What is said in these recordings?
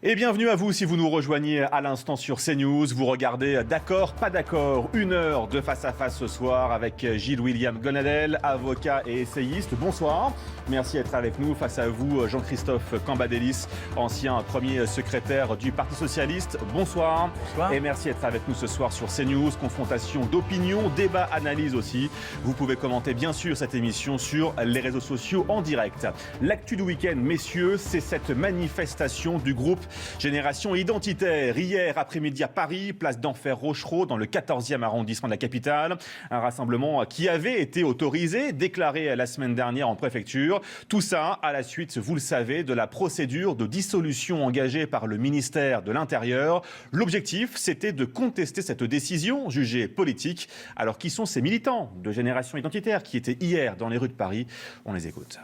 Et bienvenue à vous si vous nous rejoignez à l'instant sur CNews. Vous regardez D'accord, pas d'accord. 1 heure de face à face ce soir avec Gilles-William Gonadel, avocat et essayiste. Bonsoir. Merci d'être avec nous. Face à vous, Jean-Christophe Cambadélis, ancien premier secrétaire du Parti Socialiste. Bonsoir. Bonsoir. Et merci d'être avec nous ce soir sur CNews. Confrontation d'opinion, débat, analyse aussi. Vous pouvez commenter bien sûr cette émission sur les réseaux sociaux en direct. L'actu du week-end, messieurs, c'est cette manifestation du groupe Génération Identitaire. Hier après-midi à Paris, place d'Enfer Rochereau, dans le 14e arrondissement de la capitale. Un rassemblement qui avait été autorisé, déclaré la semaine dernière en préfecture. Tout ça à la suite, vous le savez, de la procédure de dissolution engagée par le ministère de l'Intérieur. L'objectif, c'était de contester cette décision jugée politique. Alors qui sont ces militants de Génération Identitaire qui étaient hier dans les rues de Paris? On les écoute.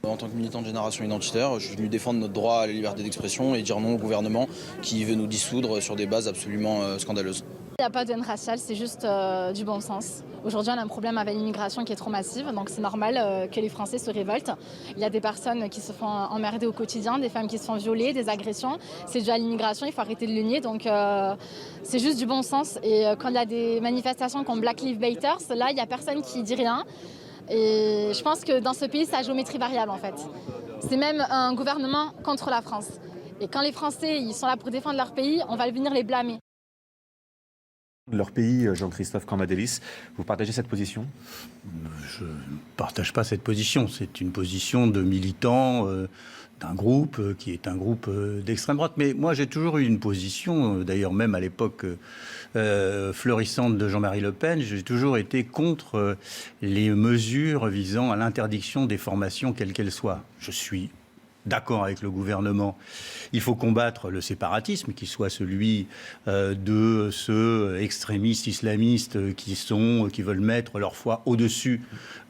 En tant que militant de Génération Identitaire, je suis venu défendre notre droit à la liberté d'expression et dire non au gouvernement qui veut nous dissoudre sur des bases absolument scandaleuses. Il n'y a pas de haine raciale, c'est juste du bon sens. Aujourd'hui, on a un problème avec l'immigration qui est trop massive, donc c'est normal que les Français se révoltent. Il y a des personnes qui se font emmerder au quotidien, des femmes qui se font violer, des agressions. C'est dû à l'immigration, il faut arrêter de le nier, donc c'est juste du bon sens. Et quand il y a des manifestations comme Black Lives Matter, là, il n'y a personne qui dit rien. Et je pense que dans ce pays, c'est à géométrie variable en fait. C'est même un gouvernement contre la France. Et quand les Français ils sont là pour défendre leur pays, on va venir les blâmer. Leur pays, Jean-Christophe Cambadélis, vous partagez cette position? Je ne partage pas cette position. C'est une position de militants d'un groupe qui est un groupe d'extrême droite. Mais moi, j'ai toujours eu une position, d'ailleurs même à l'époque fleurissante de Jean-Marie Le Pen, j'ai toujours été contre les mesures visant à l'interdiction des formations, quelles qu'elles soient. Je suis d'accord avec le gouvernement. Il faut combattre le séparatisme, qu'il soit celui de ceux extrémistes islamistes qui veulent mettre leur foi au-dessus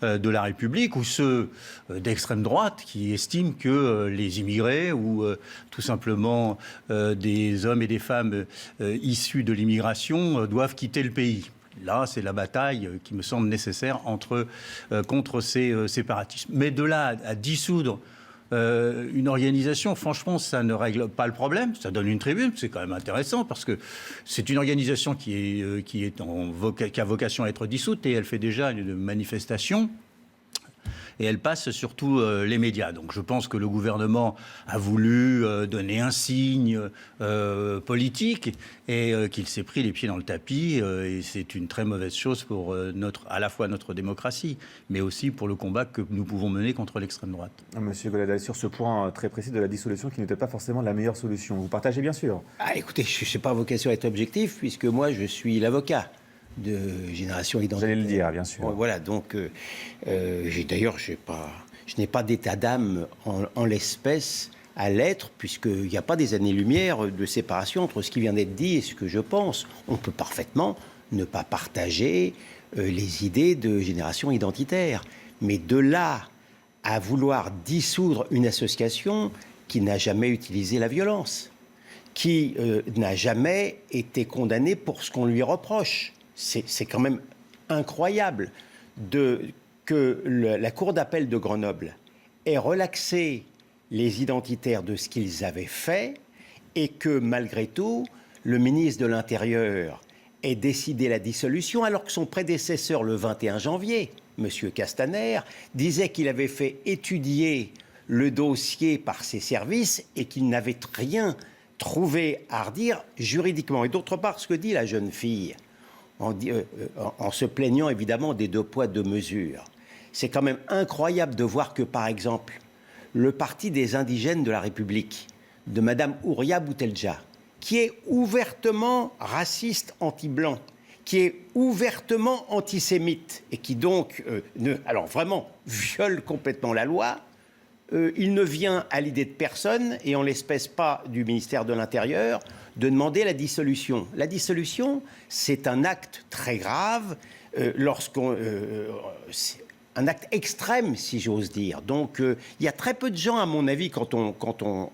de la République, ou ceux d'extrême droite qui estiment que les immigrés ou tout simplement des hommes et des femmes issus de l'immigration doivent quitter le pays. Là, c'est la bataille qui me semble nécessaire contre ces séparatismes. Mais de là à dissoudre une organisation, franchement, ça ne règle pas le problème. Ça donne une tribune, c'est quand même intéressant parce que c'est une organisation qui a vocation à être dissoute et elle fait déjà une manifestation. Et elle passe sur tous les médias. Donc je pense que le gouvernement a voulu donner un signe politique et qu'il s'est pris les pieds dans le tapis. Et c'est une très mauvaise chose pour à la fois notre démocratie, mais aussi pour le combat que nous pouvons mener contre l'extrême droite. Monsieur Gonadel, sur ce point très précis de la dissolution qui n'était pas forcément la meilleure solution, vous partagez bien sûr? Écoutez, je n'ai pas vocation à être objectif, puisque moi je suis l'avocat de Génération Identitaire. J'allais le dire, bien sûr. Voilà, donc je n'ai pas d'état d'âme en l'espèce à l'être, puisqu'il n'y a pas des années-lumière de séparation entre ce qui vient d'être dit et ce que je pense. On peut parfaitement ne pas partager les idées de Génération Identitaire. Mais de là à vouloir dissoudre une association qui n'a jamais utilisé la violence, qui n'a jamais été condamnée pour ce qu'on lui reproche. C'est quand même incroyable que la Cour d'appel de Grenoble ait relaxé les identitaires de ce qu'ils avaient fait et que, malgré tout, le ministre de l'Intérieur ait décidé la dissolution alors que son prédécesseur, le 21 janvier, M. Castaner, disait qu'il avait fait étudier le dossier par ses services et qu'il n'avait rien trouvé à redire juridiquement. Et d'autre part, ce que dit la jeune fille, en se plaignant évidemment des 2 poids 2 mesures. C'est quand même incroyable de voir que, par exemple, le Parti des indigènes de la République, de Mme Ouria Boutelja, qui est ouvertement raciste anti-blanc, qui est ouvertement antisémite et qui donc, alors vraiment, viole complètement la loi, il ne vient à l'idée de personne, et en l'espèce pas du ministère de l'Intérieur, de demander la dissolution. La dissolution, c'est un acte très grave, un acte extrême, si j'ose dire. Donc, il y a très peu de gens, à mon avis, quand on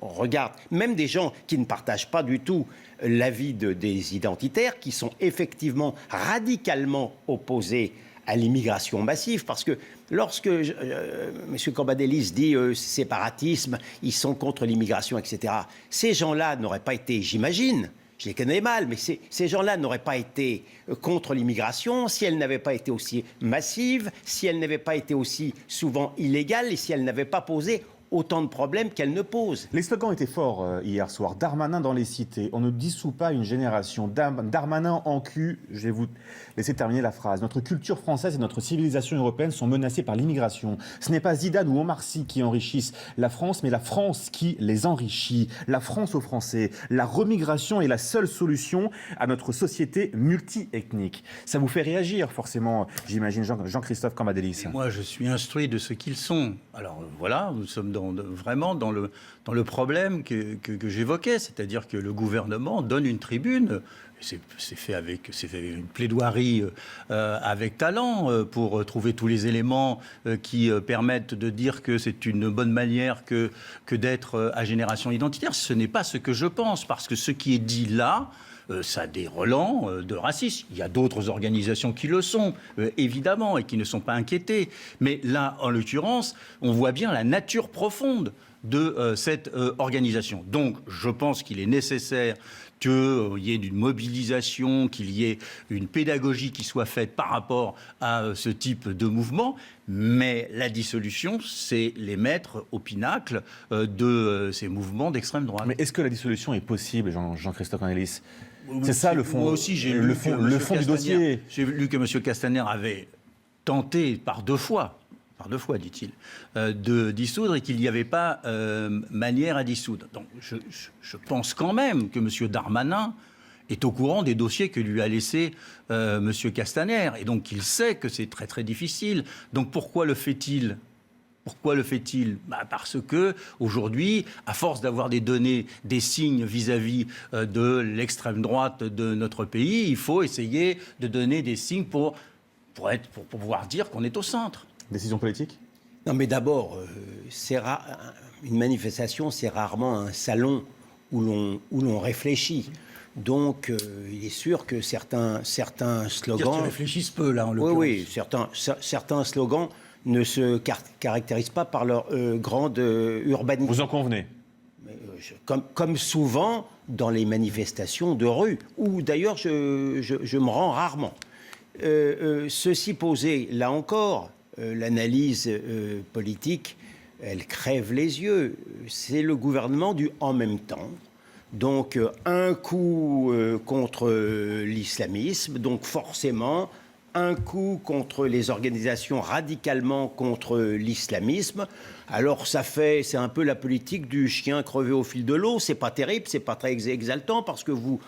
regarde, même des gens qui ne partagent pas du tout l'avis des identitaires, qui sont effectivement radicalement opposés à l'immigration massive. Parce que lorsque M. Cambadélis dit séparatisme, ils sont contre l'immigration, etc., ces gens-là n'auraient pas été, j'imagine, je les connais mal, mais ces gens-là n'auraient pas été contre l'immigration si elle n'avait pas été aussi massive, si elle n'avait pas été aussi souvent illégale et si elle n'avait pas posé autant de problèmes qu'elle ne pose. Les slogans étaient forts hier soir. Darmanin dans les cités. On ne dissout pas une génération. Darmanin en cul. Je vais vous laisser terminer la phrase. Notre culture française et notre civilisation européenne sont menacées par l'immigration. Ce n'est pas Zidane ou Omar Sy qui enrichissent la France, mais la France qui les enrichit. La France aux Français. La remigration est la seule solution à notre société multi-ethnique. Ça vous fait réagir, forcément, j'imagine, Jean-Christophe Cambadélis. Moi, je suis instruit de ce qu'ils sont. Alors voilà, nous sommes vraiment dans le problème que j'évoquais, c'est-à-dire que le gouvernement donne une tribune. C'est fait une plaidoirie avec talent pour trouver tous les éléments qui permettent de dire que c'est une bonne manière que d'être à génération identitaire. Ce n'est pas ce que je pense, parce que ce qui est dit là, ça a des relents de racisme. Il y a d'autres organisations qui le sont, évidemment, et qui ne sont pas inquiétées. Mais là, en l'occurrence, on voit bien la nature profonde de cette organisation. Donc, je pense qu'il est nécessaire qu'il y ait une mobilisation, qu'il y ait une pédagogie qui soit faite par rapport à ce type de mouvement. Mais la dissolution, c'est les mettre au pinacle de ces mouvements d'extrême droite. Mais est-ce que la dissolution est possible, Jean-Christophe Cambadélis ? C'est ça le fond, moi aussi, j'ai le fond du dossier. J'ai lu que M. Castaner avait tenté par deux fois, dit-il, de dissoudre et qu'il n'y avait pas manière à dissoudre. Donc je pense quand même que M. Darmanin est au courant des dossiers que lui a laissés M. Castaner. Et donc il sait que c'est très très difficile. Donc pourquoi le fait-il ? Parce que aujourd'hui, à force d'avoir des données, des signes vis-à-vis de l'extrême droite de notre pays, il faut essayer de donner des signes pour pouvoir dire qu'on est au centre. Décision politique ? Non, mais d'abord, une manifestation, c'est rarement un salon où l'on réfléchit. Donc, il est sûr que certains slogans... Ils réfléchissent peu, là, en l'occurrence. Oui, certains slogans ne se caractérisent pas par leur grande urbanité. Vous en convenez ? Comme souvent dans les manifestations de rue, où d'ailleurs je me rends rarement. Ceci posé, là encore, l'analyse politique, elle crève les yeux. C'est le gouvernement du « en même temps ». Donc un coup contre l'islamisme, donc forcément un coup contre les organisations radicalement contre l'islamisme. Alors c'est un peu la politique du chien crevé au fil de l'eau. C'est pas terrible, c'est pas très exaltant parce que vous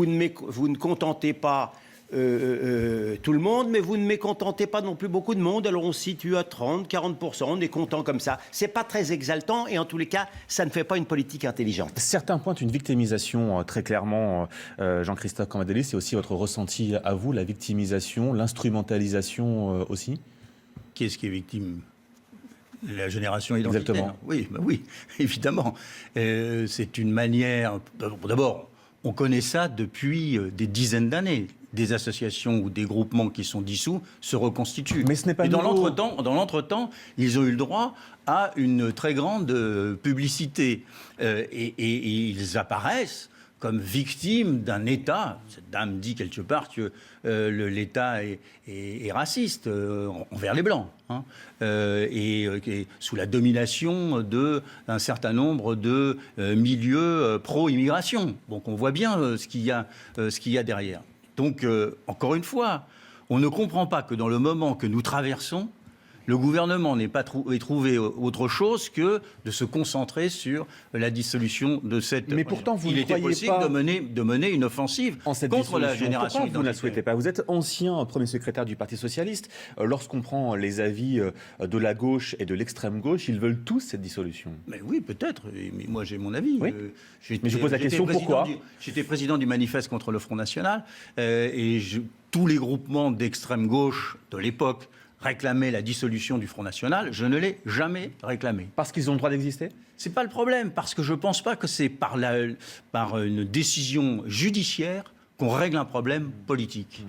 ne contentez pas tout le monde, mais vous ne mécontentez pas non plus beaucoup de monde. Alors on se situe à 30-40%, on est content comme ça. C'est pas très exaltant et en tous les cas, ça ne fait pas une politique intelligente. Certains pointent une victimisation très clairement, Jean-Christophe Cambadélis, c'est aussi votre ressenti à vous, la victimisation, l'instrumentalisation aussi ? Qui est-ce qui est victime ? La génération identitaire. Exactement. Oui, évidemment. C'est une manière... D'abord, on connaît ça depuis des dizaines d'années. Des associations ou des groupements qui sont dissous se reconstituent. Mais ce n'est pas Et nouveau. dans l'entretemps, ils ont eu le droit à une très grande publicité. Et ils apparaissent comme victimes d'un État. Cette dame dit quelque part que l'État est raciste envers les Blancs, hein, et sous la domination d'un certain nombre de milieux pro-immigration. Donc on voit bien ce qu'il y a derrière. Donc, encore une fois, on ne comprend pas que dans le moment que nous traversons, le gouvernement n'ait pas trouvé autre chose que de se concentrer sur la dissolution de cette... Mais pourtant, vous Il ne était croyez possible pas de mener une offensive contre la génération Pourquoi vous ne la identitaire. souhaitez pas ? Vous êtes ancien premier secrétaire du Parti Socialiste. Lorsqu'on prend les avis de la gauche et de l'extrême gauche, ils veulent tous cette dissolution. Mais oui, peut-être. Mais moi, j'ai mon avis. Oui. Mais je pose la question, pourquoi ? J'étais président du Manifeste contre le Front National et tous les groupements d'extrême gauche de l'époque réclamaient la dissolution du Front National. Je ne l'ai jamais réclamé. Parce qu'ils ont le droit d'exister ? C'est pas le problème, parce que je ne pense pas que c'est par une décision judiciaire qu'on règle un problème politique.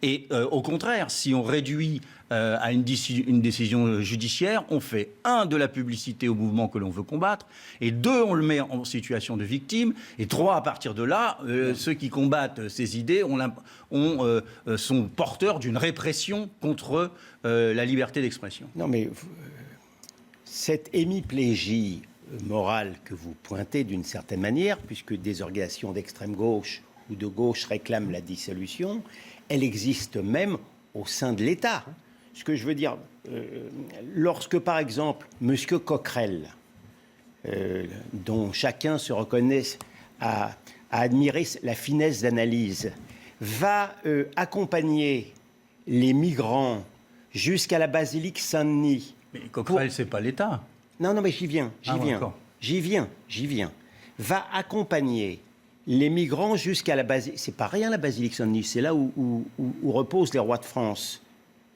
Et au contraire, si on réduit à une décision judiciaire, on fait, 1, de la publicité au mouvement que l'on veut combattre, et 2, on le met en situation de victime, et 3, à partir de là, ceux qui combattent ces idées sont porteurs d'une répression contre la liberté d'expression. Non, mais cette hémiplégie morale que vous pointez d'une certaine manière, puisque des organisations d'extrême gauche ou de gauche réclament la dissolution, elle existe même au sein de l'État. Ce que je veux dire, lorsque par exemple M. Coquerel, dont chacun se reconnaît à admirer la finesse d'analyse, va accompagner les migrants jusqu'à la basilique Saint-Denis. Mais Coquerel, c'est pas l'État. Non, mais j'y viens. J'y viens. Va accompagner les migrants jusqu'à la basilique. C'est pas rien la basilique Saint-Denis, c'est là où reposent les rois de France.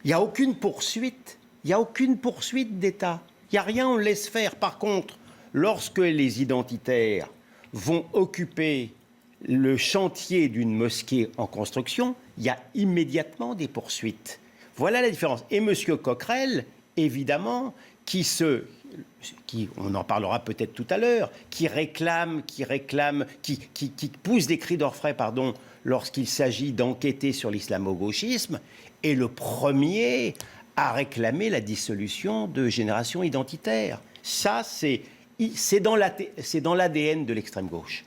Il n'y a aucune poursuite. Il n'y a aucune poursuite d'État. Il n'y a rien, on laisse faire. Par contre, lorsque les identitaires vont occuper le chantier d'une mosquée en construction, il y a immédiatement des poursuites. Voilà la différence. Et M. Coquerel, évidemment, qui on en parlera peut-être tout à l'heure, qui pousse des cris d'orfraie, lorsqu'il s'agit d'enquêter sur l'islamo-gauchisme, est le premier à réclamer la dissolution de Génération Identitaire. Ça, c'est dans l'ADN de l'extrême gauche.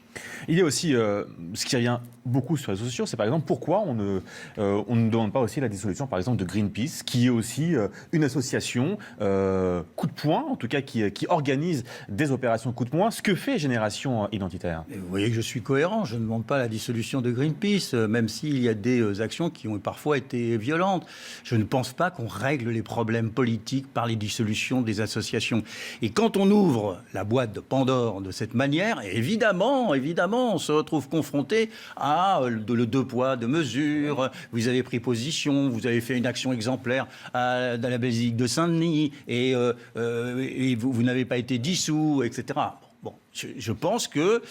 Il y a aussi ce qui revient beaucoup sur les réseaux sociaux, c'est par exemple pourquoi on ne demande pas aussi la dissolution par exemple de Greenpeace, qui est aussi une association coup de poing, en tout cas qui organise des opérations coup de poing, ce que fait Génération Identitaire. Et vous voyez que je suis cohérent, je ne demande pas la dissolution de Greenpeace, même s'il y a des actions qui ont parfois été violentes. Je ne pense pas qu'on règle les problèmes politiques par les dissolutions des associations. Et quand on ouvre la boîte de Pandore de cette manière, évidemment, on se retrouve confronté à le 2 poids, 2 mesures. Vous avez pris position, vous avez fait une action exemplaire dans la basilique de Saint-Denis et vous n'avez pas été dissous, etc. Bon, je pense que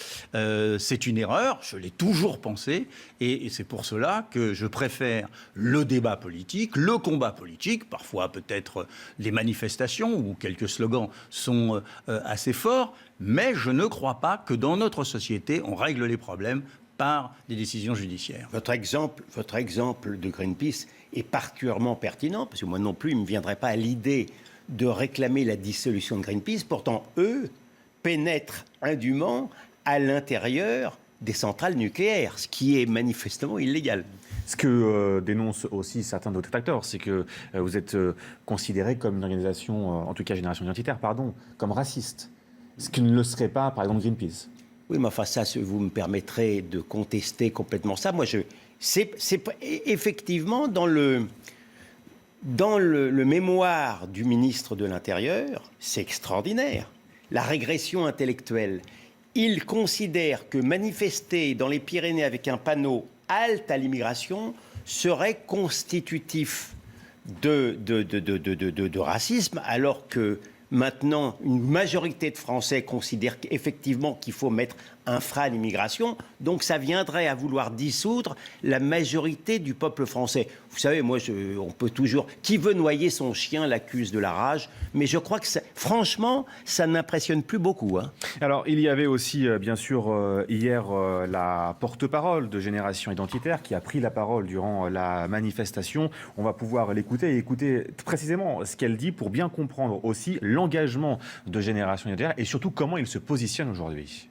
c'est une erreur, je l'ai toujours pensé, et c'est pour cela que je préfère le débat politique, le combat politique, parfois peut-être les manifestations où quelques slogans sont assez forts, mais je ne crois pas que dans notre société, on règle les problèmes par des décisions judiciaires. Votre exemple de Greenpeace est particulièrement pertinent, parce que moi non plus, il ne me viendrait pas à l'idée de réclamer la dissolution de Greenpeace. Pourtant, eux pénètrent indûment à l'intérieur des centrales nucléaires, ce qui est manifestement illégal. Ce que dénoncent aussi certains d'autres acteurs, c'est que vous êtes considéré comme une organisation, en tout cas Génération Identitaire, comme raciste. Ce qui ne le serait pas, par exemple, Greenpeace. Oui, mais enfin, ça, vous me permettrez de contester complètement ça. Moi, c'est effectivement dans le mémoire du ministre de l'Intérieur, c'est extraordinaire. La régression intellectuelle. Il considère que manifester dans les Pyrénées avec un panneau « halte à l'immigration » serait constitutif de racisme, alors que maintenant, une majorité de Français considèrent effectivement qu'il faut mettre un frein à l'immigration. Donc ça viendrait à vouloir dissoudre la majorité du peuple français. Vous savez, moi, on peut toujours... Qui veut noyer son chien l'accuse de la rage. Mais je crois que, franchement, ça n'impressionne plus beaucoup. Hein. Alors, il y avait aussi, bien sûr, hier, la porte-parole de Génération Identitaire qui a pris la parole durant la manifestation. On va pouvoir l'écouter et écouter précisément ce qu'elle dit pour bien comprendre aussi l'engagement de Génération Identitaire et surtout comment il se positionne aujourd'hui.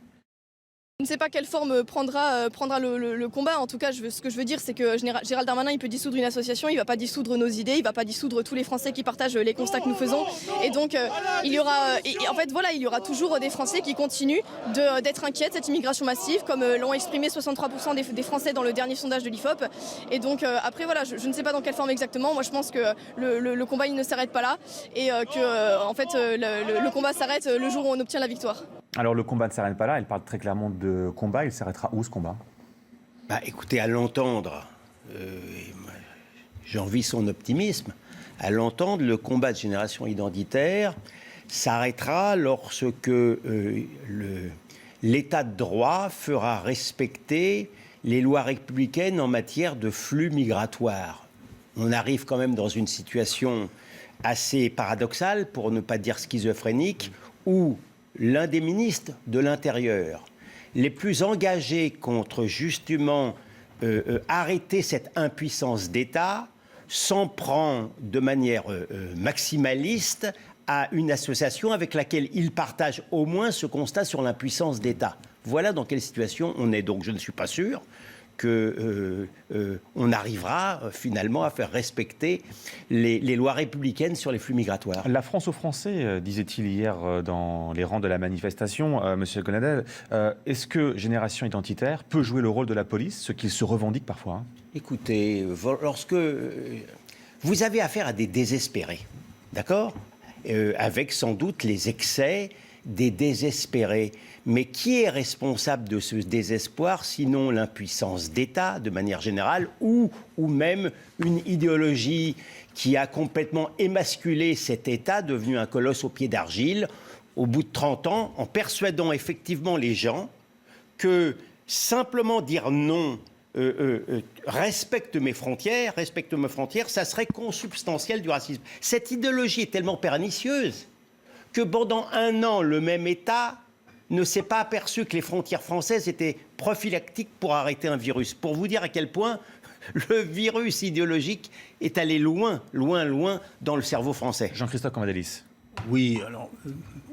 Je ne sais pas quelle forme prendra le combat. En tout cas, ce que je veux dire, c'est que Gérald Darmanin, il peut dissoudre une association, il ne va pas dissoudre nos idées, il ne va pas dissoudre tous les Français qui partagent les constats que nous faisons. Et donc, il y aura toujours des Français qui continuent d'être inquiets de cette immigration massive, comme l'ont exprimé 63% des Français dans le dernier sondage de l'IFOP. Et donc, après, voilà, je ne sais pas dans quelle forme exactement. Moi, je pense que le combat, il ne s'arrête pas là et que, en fait, le combat s'arrête le jour où on obtient la victoire. Alors, le combat ne s'arrête pas là. Elle parle très clairement de combat. Il s'arrêtera où, ce combat ? Écoutez, à l'entendre, j'envie son optimisme. À l'entendre, le combat de Génération Identitaire s'arrêtera lorsque l'État de droit fera respecter les lois républicaines en matière de flux migratoires. On arrive quand même dans une situation assez paradoxale, pour ne pas dire schizophrénique, où l'un des ministres de l'Intérieur, les plus engagés contre justement arrêter cette impuissance d'État, s'en prend de manière maximaliste à une association avec laquelle il partage au moins ce constat sur l'impuissance d'État. Voilà dans quelle situation on est. Donc je ne suis pas sûr qu'on arrivera finalement à faire respecter les lois républicaines sur les flux migratoires. La France aux Français, disait-il hier dans les rangs de la manifestation, Monsieur Gonadel, est-ce que Génération Identitaire peut jouer le rôle de la police, ce qu'il se revendique parfois, hein? Écoutez, lorsque vous avez affaire à des désespérés, d'accord, avec sans doute les excès des désespérés. Mais qui est responsable de ce désespoir, sinon l'impuissance d'État, de manière générale, ou même une idéologie qui a complètement émasculé cet État, devenu un colosse aux pieds d'argile, au bout de 30 ans, en persuadant effectivement les gens que simplement dire non, respecte mes frontières, ça serait consubstantiel du racisme. Cette idéologie est tellement pernicieuse que pendant un an, le même État ne s'est pas aperçu que les frontières françaises étaient prophylactiques pour arrêter un virus. Pour vous dire à quel point le virus idéologique est allé loin, loin, loin dans le cerveau français. Jean-Christophe Cambadélis. Oui, alors,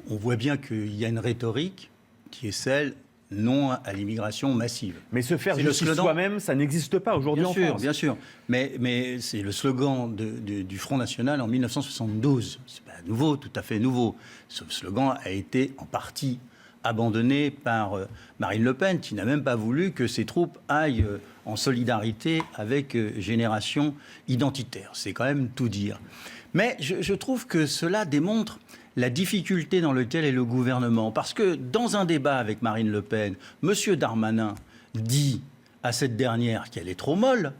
on voit bien qu'il y a une rhétorique qui est celle non à l'immigration massive. Mais se faire justice soi-même, ça n'existe pas aujourd'hui en France. Bien sûr. Mais c'est le slogan du Front National en 1972. C'est pas nouveau, tout à fait nouveau. Ce slogan a été en partie abandonné par Marine Le Pen, qui n'a même pas voulu que ses troupes aillent en solidarité avec Génération Identitaire. C'est quand même tout dire. Mais je trouve que cela démontre la difficulté dans laquelle est le gouvernement. Parce que dans un débat avec Marine Le Pen, M. Darmanin dit à cette dernière qu'elle est trop molle,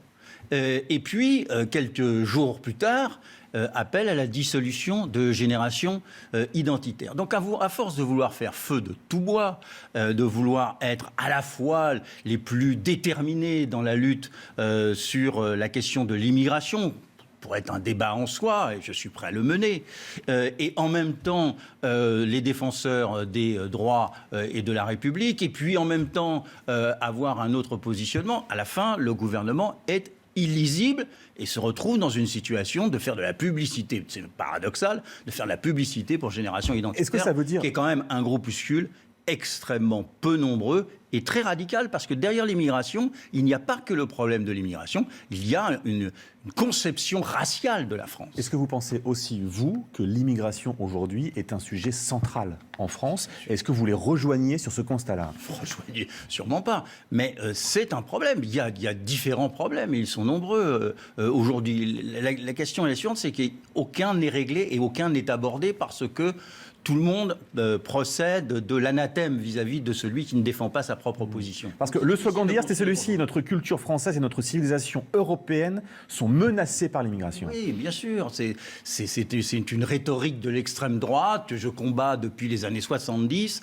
et puis, quelques jours plus tard, appelle à la dissolution de Génération Identitaire. Donc, à force de vouloir faire feu de tout bois, de vouloir être à la fois les plus déterminés dans la lutte sur la question de l'immigration, pour être un débat en soi, et je suis prêt à le mener, et en même temps les défenseurs des droits et de la République, et puis en même temps avoir un autre positionnement, à la fin, le gouvernement est illisible et se retrouve dans une situation de faire de la publicité, c'est paradoxal, de faire de la publicité pour Génération Identitaire, est-ce que ça veut dire... qui est quand même un groupuscule extrêmement peu nombreux et très radical, parce que derrière l'immigration, il n'y a pas que le problème de l'immigration, il y a une conception raciale de la France. Est-ce que vous pensez aussi, vous, que l'immigration aujourd'hui est un sujet central en France? Est-ce que vous les rejoignez sur ce constat-là? Rejoignez, sûrement pas, mais c'est un problème. Il y a différents problèmes, et ils sont nombreux. Aujourd'hui, la question est la suivante, c'est qu'aucun n'est réglé et aucun n'est abordé parce que tout le monde procède de l'anathème vis-à-vis de celui qui ne défend pas sa propre position. Parce que le slogan d'hier, c'était celui-ci: notre culture française et notre civilisation européenne sont menacées par l'immigration. Oui, bien sûr. C'est une rhétorique de l'extrême droite que je combats depuis les années 70,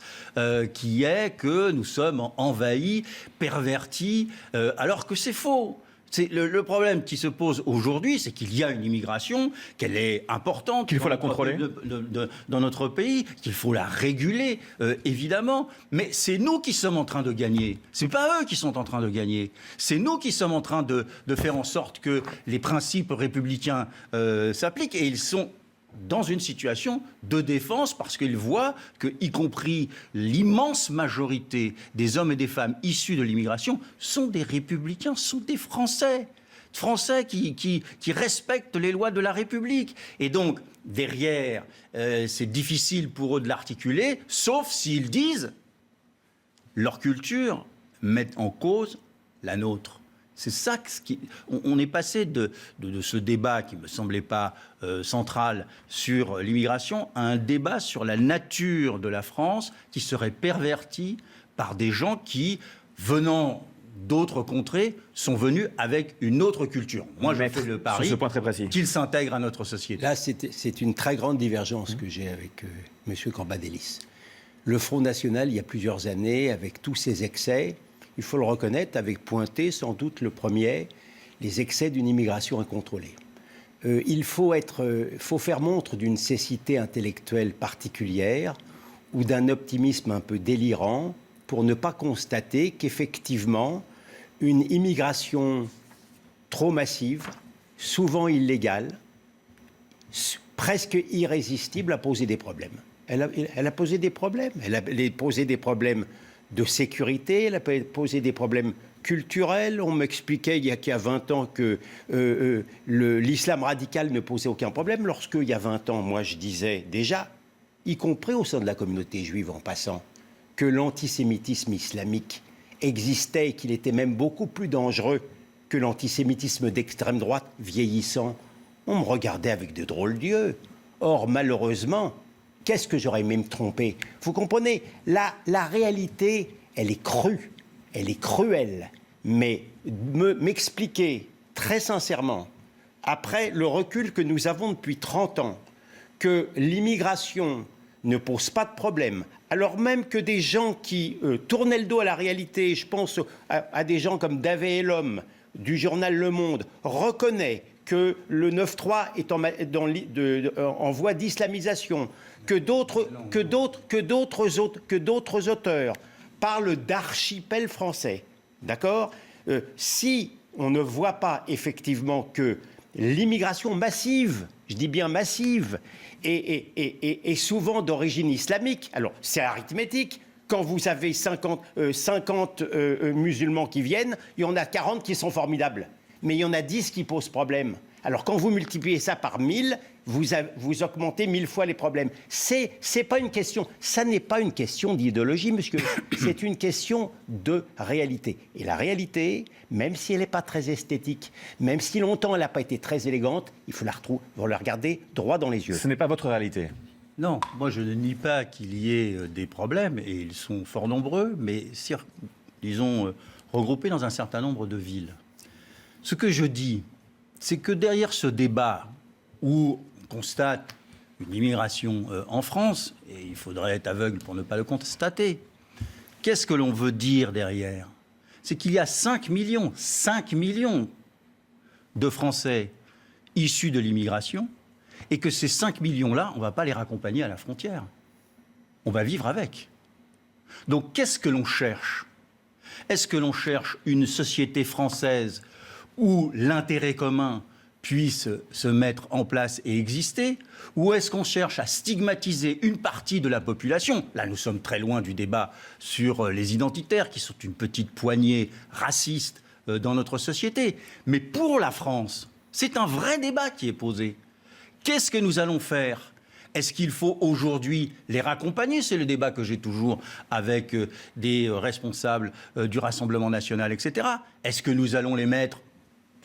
qui est que nous sommes envahis, pervertis, alors que c'est faux. Le problème qui se pose aujourd'hui, c'est qu'il y a une immigration, qu'elle est importante, qu'il faut la contrôler dans notre pays, qu'il faut la réguler, évidemment. Mais c'est nous qui sommes en train de gagner. C'est pas eux qui sont en train de gagner. C'est nous qui sommes en train de faire en sorte que les principes républicains s'appliquent, et ils sont dans une situation de défense parce qu'ils voient que, y compris l'immense majorité des hommes et des femmes issus de l'immigration, sont des républicains, sont des Français qui respectent les lois de la République. Et donc, derrière, c'est difficile pour eux de l'articuler, sauf s'ils disent leur culture met en cause la nôtre. C'est ça on est passé de ce débat qui ne me semblait pas central sur l'immigration à un débat sur la nature de la France qui serait pervertie par des gens qui, venant d'autres contrées, sont venus avec une autre culture. Moi, je fais le pari sur ce point très précis qu'ils s'intègrent à notre société. Là, c'est une très grande divergence que j'ai avec M. Cambadélis. Le Front National, il y a plusieurs années, avec tous ses excès, il faut le reconnaître, avec pointé sans doute le premier, les excès d'une immigration incontrôlée. Il faut faire montre d'une cécité intellectuelle particulière ou d'un optimisme un peu délirant pour ne pas constater qu'effectivement, une immigration trop massive, souvent illégale, presque irrésistible, a posé des problèmes. Elle a posé des problèmes. Elle a posé des problèmes de sécurité, elle a posé des problèmes culturels. On m'expliquait il y a 20 ans que l'islam radical ne posait aucun problème, lorsque, il y a 20 ans, moi je disais déjà, y compris au sein de la communauté juive en passant, que l'antisémitisme islamique existait et qu'il était même beaucoup plus dangereux que l'antisémitisme d'extrême droite vieillissant. On me regardait avec de drôles d'yeux. Or, malheureusement, qu'est-ce que j'aurais aimé me tromper? Vous comprenez, la réalité, elle est crue, elle est cruelle. Mais m'expliquer très sincèrement, après le recul que nous avons depuis 30 ans, que l'immigration ne pose pas de problème, alors même que des gens qui tournaient le dos à la réalité, je pense à des gens comme Davé Elhomme, du journal Le Monde, reconnaît que le 9-3 est en voie d'islamisation, que d'autres auteurs parlent d'archipel français, d'accord? Si on ne voit pas effectivement que l'immigration massive, je dis bien massive, est souvent d'origine islamique, alors c'est arithmétique. Quand vous avez 50 musulmans qui viennent, il y en a 40 qui sont formidables. Mais il y en a 10 qui posent problème. Alors quand vous multipliez ça par 1000, vous augmentez 1000 fois les problèmes. C'est pas une question, ça n'est pas une question d'idéologie, monsieur. C'est une question de réalité. Et la réalité, même si elle n'est pas très esthétique, même si longtemps elle n'a pas été très élégante, il faut la regarder droit dans les yeux. Ce n'est pas votre réalité. Non, moi je ne nie pas qu'il y ait des problèmes, et ils sont fort nombreux, mais disons regroupés dans un certain nombre de villes. Ce que je dis, c'est que derrière ce débat où on constate une immigration en France, et il faudrait être aveugle pour ne pas le constater, qu'est-ce que l'on veut dire derrière? C'est qu'il y a 5 millions de Français issus de l'immigration, et que ces 5 millions-là, on ne va pas les raccompagner à la frontière. On va vivre avec. Donc, qu'est-ce que l'on cherche? Est-ce que l'on cherche une société française où l'intérêt commun puisse se mettre en place et exister? Ou est-ce qu'on cherche à stigmatiser une partie de la population? Là, nous sommes très loin du débat sur les identitaires, qui sont une petite poignée raciste dans notre société. Mais pour la France, c'est un vrai débat qui est posé. Qu'est-ce que nous allons faire? Est-ce qu'il faut aujourd'hui les raccompagner? C'est le débat que j'ai toujours avec des responsables du Rassemblement national, etc. Est-ce que nous allons les mettre?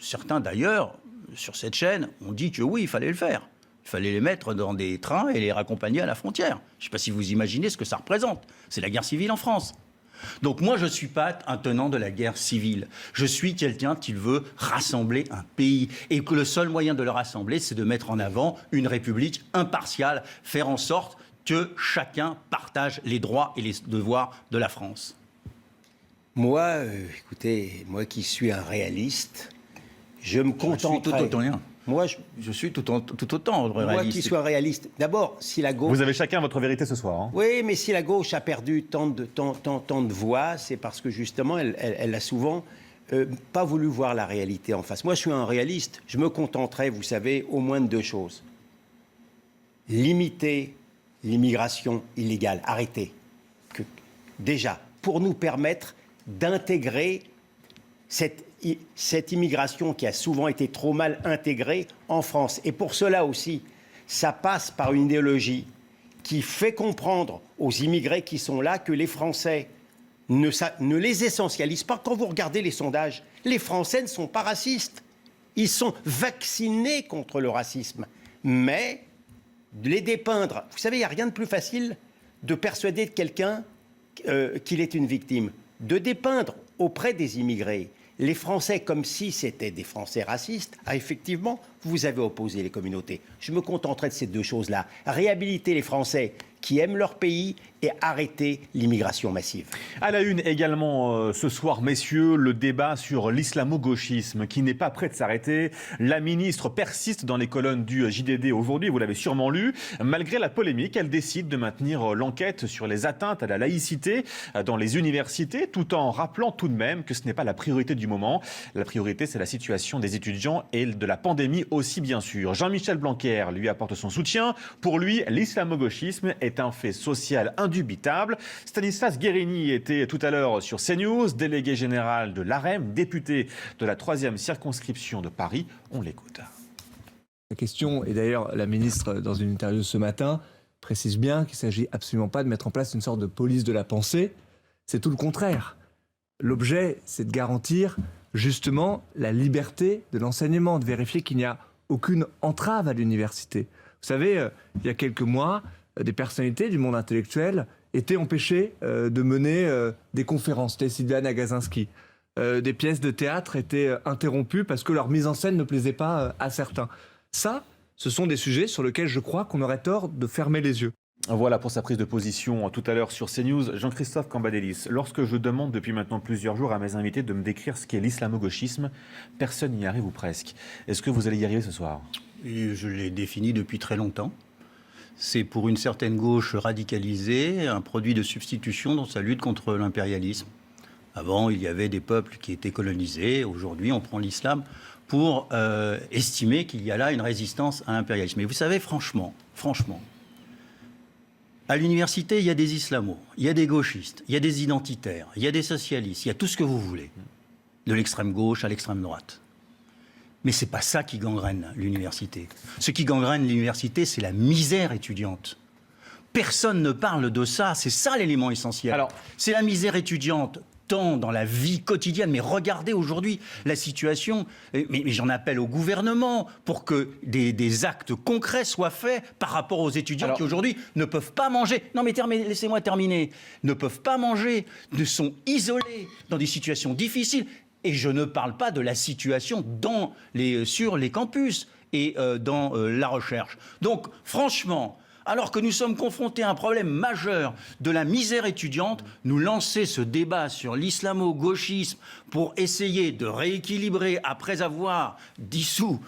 Certains d'ailleurs, sur cette chaîne, ont dit que oui, il fallait le faire. Il fallait les mettre dans des trains et les raccompagner à la frontière. Je ne sais pas si vous imaginez ce que ça représente. C'est la guerre civile en France. Donc moi, je ne suis pas un tenant de la guerre civile. Je suis quelqu'un qui veut rassembler un pays. Et que le seul moyen de le rassembler, c'est de mettre en avant une république impartiale, faire en sorte que chacun partage les droits et les devoirs de la France. Moi, écoutez, moi qui suis un réaliste, je me contenterai... Je suis tout autant. Moi, je suis tout autant réaliste. Moi qui suis un réaliste, d'abord, si la gauche... Vous avez chacun votre vérité ce soir. Hein. Oui, mais si la gauche a perdu tant de voix, c'est parce que justement, elle a souvent pas voulu voir la réalité en face. Moi, je suis un réaliste. Je me contenterai, vous savez, au moins de 2 choses. Limiter l'immigration illégale, arrêter. Déjà, pour nous permettre d'intégrer cette immigration qui a souvent été trop mal intégrée en France. Et pour cela aussi, ça passe par une idéologie qui fait comprendre aux immigrés qui sont là que les Français ne les essentialisent pas. Quand vous regardez les sondages, les Français ne sont pas racistes. Ils sont vaccinés contre le racisme. Mais les dépeindre, vous savez, il n'y a rien de plus facile de persuader quelqu'un qu'il est une victime. De dépeindre auprès des immigrés les Français comme si c'était des Français racistes. Ah, effectivement, vous avez opposé les communautés. Je me contenterai de ces 2 choses-là. Réhabiliter les Français qui aiment leur pays et arrêter l'immigration massive. À la une également ce soir, messieurs, le débat sur l'islamo-gauchisme qui n'est pas prêt de s'arrêter. La ministre persiste dans les colonnes du JDD aujourd'hui, vous l'avez sûrement lu. Malgré la polémique, elle décide de maintenir l'enquête sur les atteintes à la laïcité dans les universités, tout en rappelant tout de même que ce n'est pas la priorité du moment. La priorité, c'est la situation des étudiants et de la pandémie aussi, bien sûr. Jean-Michel Blanquer lui apporte son soutien. Pour lui, l'islamo-gauchisme est un fait social indubitable. Stanislas Guérini était tout à l'heure sur CNews, délégué général de l'AREM, député de la 3e circonscription de Paris. On l'écoute. La question, et d'ailleurs la ministre dans une interview ce matin précise bien qu'il ne s'agit absolument pas de mettre en place une sorte de police de la pensée, c'est tout le contraire. L'objet, c'est de garantir justement la liberté de l'enseignement, de vérifier qu'il n'y a aucune entrave à l'université. Vous savez, il y a quelques mois, des personnalités du monde intellectuel étaient empêchées de mener des conférences. C'était Sylviane Agacinski. Des pièces de théâtre étaient interrompues parce que leur mise en scène ne plaisait pas à certains. Ça, ce sont des sujets sur lesquels je crois qu'on aurait tort de fermer les yeux. Voilà pour sa prise de position tout à l'heure sur CNews. Jean-Christophe Cambadélis, lorsque je demande depuis maintenant plusieurs jours à mes invités de me décrire ce qu'est l'islamo-gauchisme, personne n'y arrive ou presque. Est-ce que vous allez y arriver ce soir ? Et je l'ai défini depuis très longtemps. C'est pour une certaine gauche radicalisée, un produit de substitution dans sa lutte contre l'impérialisme. Avant, il y avait des peuples qui étaient colonisés. Aujourd'hui, on prend l'islam pour estimer qu'il y a là une résistance à l'impérialisme. Mais vous savez, franchement, à l'université, il y a des islamos, il y a des gauchistes, il y a des identitaires, il y a des socialistes, il y a tout ce que vous voulez, de l'extrême gauche à l'extrême droite. Mais ce n'est pas ça qui gangrène l'université. Ce qui gangrène l'université, c'est la misère étudiante. Personne ne parle de ça, c'est ça l'élément essentiel. Alors, c'est la misère étudiante, tant dans la vie quotidienne. Mais regardez aujourd'hui la situation, mais j'en appelle au gouvernement pour que des actes concrets soient faits par rapport aux étudiants qui aujourd'hui ne peuvent pas manger. Non mais laissez-moi terminer. Ne peuvent pas manger, sont isolés dans des situations difficiles. Et je ne parle pas de la situation sur les campus et dans la recherche. Donc, franchement, alors que nous sommes confrontés à un problème majeur de la misère étudiante, nous lancer ce débat sur l'islamo-gauchisme pour essayer de rééquilibrer après avoir dissous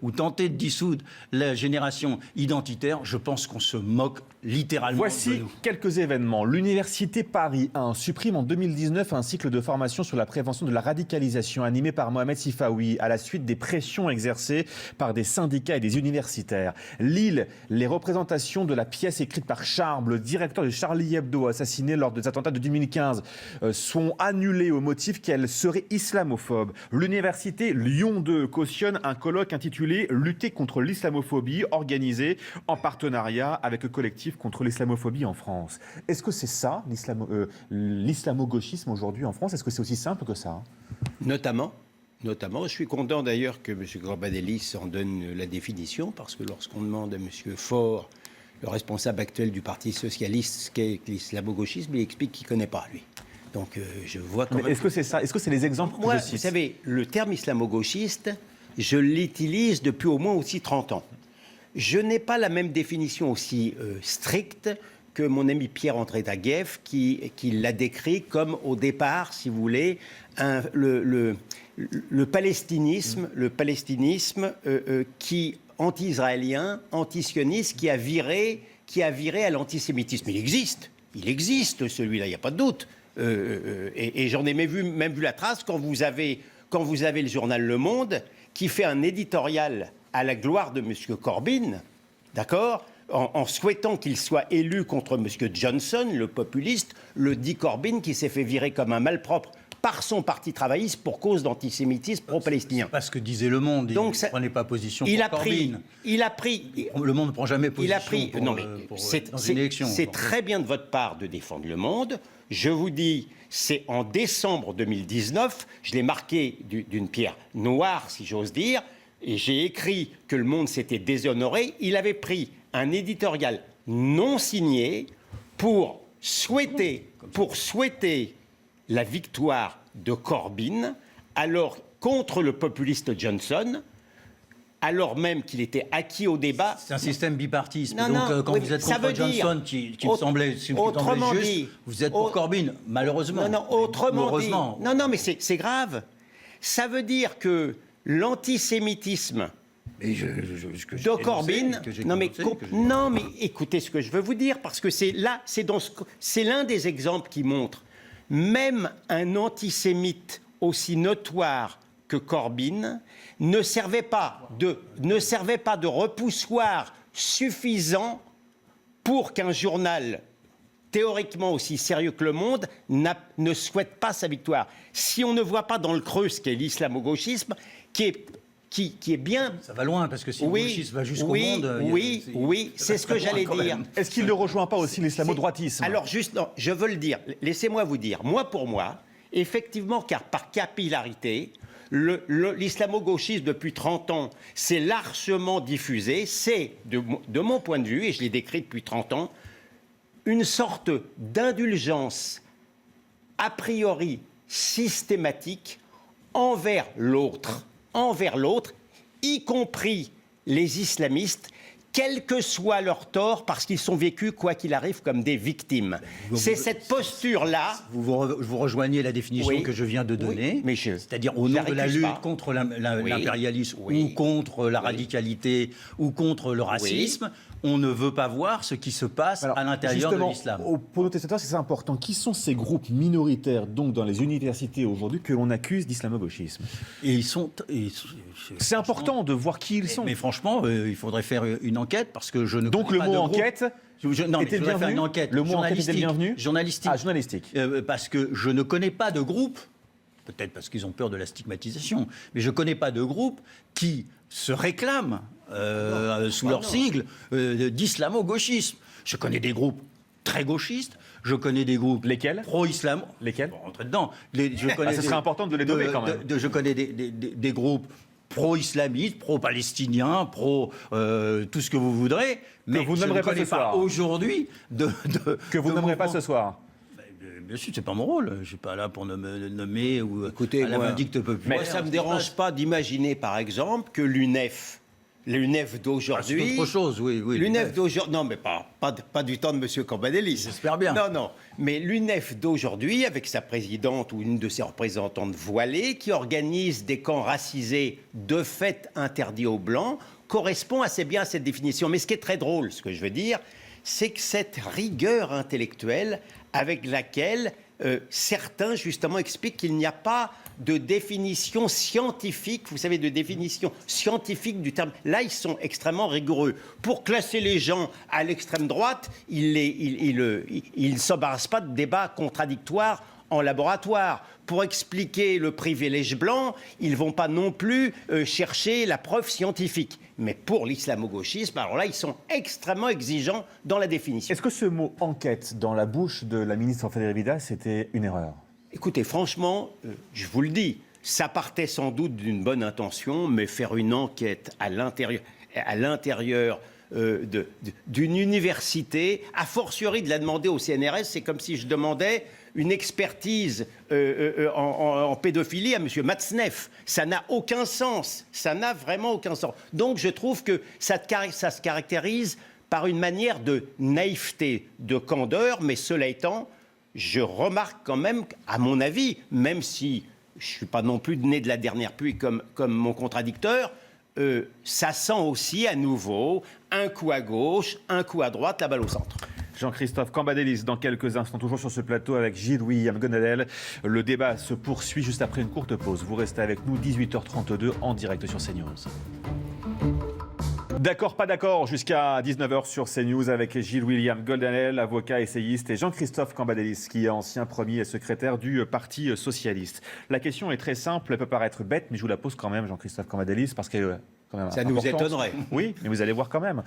ou tenté de dissoudre la génération identitaire, je pense qu'on se moque littéralement. Voici quelques événements. L'Université Paris 1 supprime en 2019 un cycle de formation sur la prévention de la radicalisation animé par Mohamed Sifawi à la suite des pressions exercées par des syndicats et des universitaires. Lille, les représentations de la pièce écrite par Charb, le directeur de Charlie Hebdo assassiné lors des attentats de 2015, sont annulées au motif qu'elle serait islamophobe. L'Université Lyon 2 cautionne un colloque intitulé « Lutter contre l'islamophobie » organisé en partenariat avec le collectif contre l'islamophobie en France. Est-ce que c'est ça, l'islamo-gauchisme aujourd'hui en France ? Est-ce que c'est aussi simple que ça ? Notamment, je suis content d'ailleurs que M. Cambadélis en donne la définition, parce que lorsqu'on demande à M. Faure, le responsable actuel du Parti socialiste, ce qu'est l'islamo-gauchisme, il explique qu'il ne connaît pas, lui. Donc je vois quand même... Est-ce que c'est ça ? Est-ce que c'est les exemples que Moi, je cite ? vous savez, le terme islamo-gauchiste, je l'utilise depuis au moins aussi 30 ans. Je n'ai pas la même définition aussi stricte que mon ami Pierre-André Taguieff, qui l'a décrit comme, au départ, si vous voulez, le palestinisme qui anti-israélien, anti-sioniste, qui a viré à l'antisémitisme. Il existe celui-là, il n'y a pas de doute. Et j'en ai même vu la trace quand vous avez le journal Le Monde qui fait un éditorial à la gloire de M. Corbyn, d'accord, en souhaitant qu'il soit élu contre M. Johnson, le populiste, le dit Corbyn qui s'est fait virer comme un malpropre par son parti travailliste pour cause d'antisémitisme pro-palestinien. Parce que disait Le Monde, il ne prenait pas position pour Corbyn. Le Monde ne prend jamais position dans une élection. C'est très bien de votre part de défendre Le Monde. Je vous dis, c'est en décembre 2019, je l'ai marqué d'une pierre noire, si j'ose dire, et j'ai écrit que Le Monde s'était déshonoré. Il avait pris un éditorial non signé pour souhaiter la victoire de Corbyn, alors contre le populiste Johnson. alors même qu'il était acquis au débat. C'est un système bipartiste. Non, Donc, non, quand oui, vous êtes ça contre veut dire- Johnson, qui me semblait juste, dit, vous êtes pour Corbyn, malheureusement. Non, autrement heureusement. dit. Non, mais c'est grave. Ça veut dire que l'antisémitisme de Corbyn. Non, mais écoutez ce que je veux vous dire, parce que c'est l'un des exemples qui montre même un antisémite aussi notoire que Corbyn ne servait pas de repoussoir suffisant pour qu'un journal théoriquement aussi sérieux que Le Monde ne souhaite pas sa victoire. Si on ne voit pas dans le creux ce qu'est l'islamo-gauchisme, qui est bien... Ça va loin, parce que si le gauchisme va jusqu'au monde... Oui, c'est ce que j'allais dire. Est-ce qu'il ne rejoint pas aussi l'islamo-droitisme? Alors, juste, non, je veux le dire. Laissez-moi vous dire. Pour moi, effectivement, car par capillarité, l'islamo-gauchisme, depuis 30 ans, s'est largement diffusé. C'est, de mon point de vue, et je l'ai décrit depuis 30 ans, une sorte d'indulgence a priori systématique envers l'autre, y compris les islamistes, quel que soit leur tort, parce qu'ils sont vécus, quoi qu'il arrive, comme des victimes. C'est cette posture-là... Vous rejoignez la définition que je viens de donner, c'est-à-dire au nom de la lutte contre l'impérialisme ou contre la radicalité ou contre le racisme, on ne veut pas voir ce qui se passe à l'intérieur de l'islam. Pour nos téléspectateurs, c'est important. Qui sont ces groupes minoritaires, donc dans les universités aujourd'hui, que l'on accuse d'islamo-gauchisme? C'est important de voir qui ils sont. Mais franchement, il faudrait faire une enquête, parce que je ne donc connais le pas mot de enquête était le bienvenu. Le mot enquête était le bienvenu. Journalistique. Ah, journalistique. Parce que je ne connais pas de groupe, peut-être parce qu'ils ont peur de la stigmatisation, mais je ne connais pas de groupe qui se réclament sous leur sigle d'islamo-gauchisme. Je connais des groupes très gauchistes, je connais des groupes pro-islam. Lesquels? Bon, rentrer dedans. Ce serait important de les nommer quand même. Je connais des groupes pro-islamistes, pro-palestiniens, tout ce que vous voudrez, mais vous n'aimerez pas ce soir. Aujourd'hui que vous n'aimerez pas ce soir. Bien sûr, c'est pas mon rôle. Je suis pas là pour nommer ou écoutez, à la vindicte populaire. Moi, ça me dérange pas d'imaginer, par exemple, que l'UNEF d'aujourd'hui... c'est autre chose, oui. L'UNEF d'aujourd'hui... Non, mais pas du temps de M. Cambadélis. J'espère bien. Non. Mais l'UNEF d'aujourd'hui, avec sa présidente ou une de ses représentantes voilées, qui organise des camps racisés de fait interdits aux Blancs, correspond assez bien à cette définition. Mais ce qui est très drôle, ce que je veux dire, c'est que cette rigueur intellectuelle avec laquelle certains, justement, expliquent qu'il n'y a pas de définition scientifique, vous savez, de définition scientifique du terme. Là, ils sont extrêmement rigoureux. Pour classer les gens à l'extrême droite, ils ne s'embarrassent pas de débats contradictoires en laboratoire. Pour expliquer le privilège blanc, ils ne vont pas non plus chercher la preuve scientifique. Mais pour l'islamo-gauchisme, alors là, ils sont extrêmement exigeants dans la définition. Est-ce que ce mot « enquête » dans la bouche de la ministre Frédérique Vidal, c'était une erreur? Écoutez, franchement, je vous le dis, ça partait sans doute d'une bonne intention, mais faire une enquête à l'intérieur d'une université, a fortiori de la demander au CNRS, c'est comme si je demandais une expertise en pédophilie à M. Matzneff. Ça n'a aucun sens. Ça n'a vraiment aucun sens. Donc je trouve que ça se caractérise par une manière de naïveté, de candeur, mais cela étant, je remarque quand même, à mon avis, même si je ne suis pas non plus né de la dernière pluie comme mon contradicteur, ça sent aussi à nouveau un coup à gauche, un coup à droite, la balle au centre. Jean-Christophe Cambadélis, dans quelques instants, toujours sur ce plateau avec Gilles-William Gonadel. Le débat se poursuit juste après une courte pause. Vous restez avec nous, 18h32 en direct sur CNews. D'accord, pas d'accord, jusqu'à 19h sur CNews avec Gilles-William Goldanel, avocat essayiste, et Jean-Christophe Cambadélis, qui est ancien premier secrétaire du Parti socialiste. La question est très simple, elle peut paraître bête, mais je vous la pose quand même, Jean-Christophe Cambadélis, parce qu'elle est quand même ça nous étonnerait. Oui, mais vous allez voir quand même.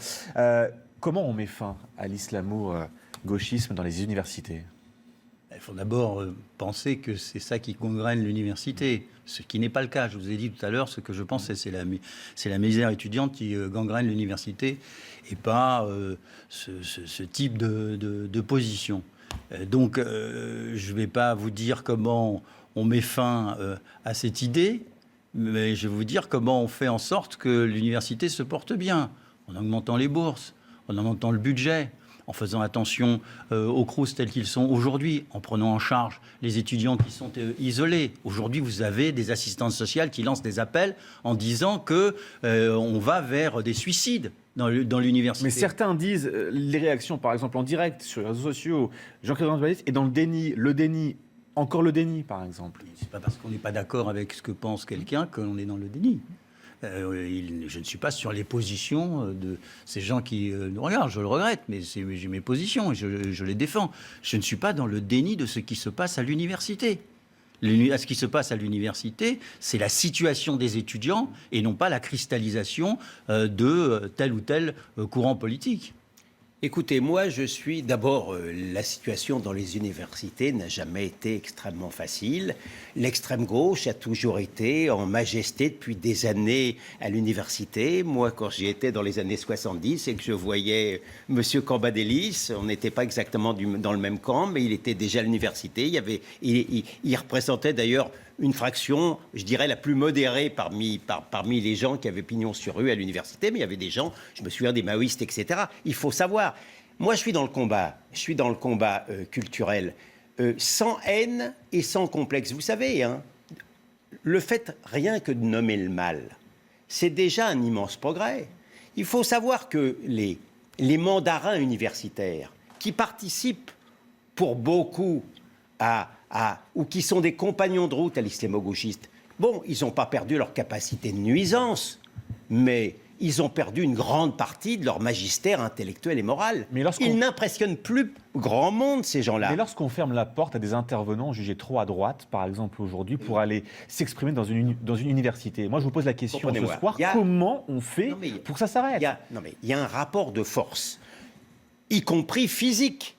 Comment on met fin à l'islamo-gauchisme dans les universités? Il faut d'abord penser que c'est ça qui gangrène l'université, ce qui n'est pas le cas. Je vous ai dit tout à l'heure, ce que je pense, c'est la misère étudiante qui gangrène l'université et pas ce type de position. Donc, je ne vais pas vous dire comment on met fin à cette idée, Mais je vais vous dire comment on fait en sorte que l'université se porte bien, en augmentant les bourses, en augmentant le budget, en faisant attention aux Crous tels qu'ils sont aujourd'hui, en prenant en charge les étudiants qui sont isolés. Aujourd'hui, vous avez des assistantes sociales qui lancent des appels en disant que on va vers des suicides dans l'université. Mais certains disent, les réactions par exemple en direct sur les réseaux sociaux, Jean-Christophe Cambadélis est dans le déni, encore le déni par exemple. C'est pas parce qu'on n'est pas d'accord avec ce que pense quelqu'un qu'on est dans le déni. Je ne suis pas sur les positions de ces gens qui nous regardent, je le regrette, mais j'ai mes positions et je les défends. Je ne suis pas dans le déni de ce qui se passe à l'université. Ce qui se passe à l'université, c'est la situation des étudiants et non pas la cristallisation de tel ou tel courant politique. Écoutez, moi, je suis d'abord, la situation dans les universités n'a jamais été extrêmement facile. L'extrême gauche a toujours été en majesté depuis des années à l'université. Moi, quand j'y étais dans les années 70 et que je voyais M. Cambadélis, on n'était pas exactement dans le même camp, mais il était déjà à l'université. Il représentait d'ailleurs une fraction, je dirais, la plus modérée parmi les gens qui avaient pignon sur rue à l'université, mais il y avait des gens, je me souviens des maoïstes, etc. Il faut savoir, moi je suis dans le combat, culturel, sans haine et sans complexe. Vous savez, hein, le fait rien que de nommer le mal, c'est déjà un immense progrès. Il faut savoir que les mandarins universitaires qui participent pour beaucoup ou qui sont des compagnons de route à l'islamo-gauchiste, bon, ils n'ont pas perdu leur capacité de nuisance, mais ils ont perdu une grande partie de leur magistère intellectuel et moral. Ils n'impressionnent plus grand monde, ces gens-là. Mais lorsqu'on ferme la porte à des intervenants jugés trop à droite, par exemple aujourd'hui, pour aller s'exprimer dans une université, moi je vous pose la question ce soir, comment on fait pour que ça s'arrête ? Il y a un rapport de force, y compris physique.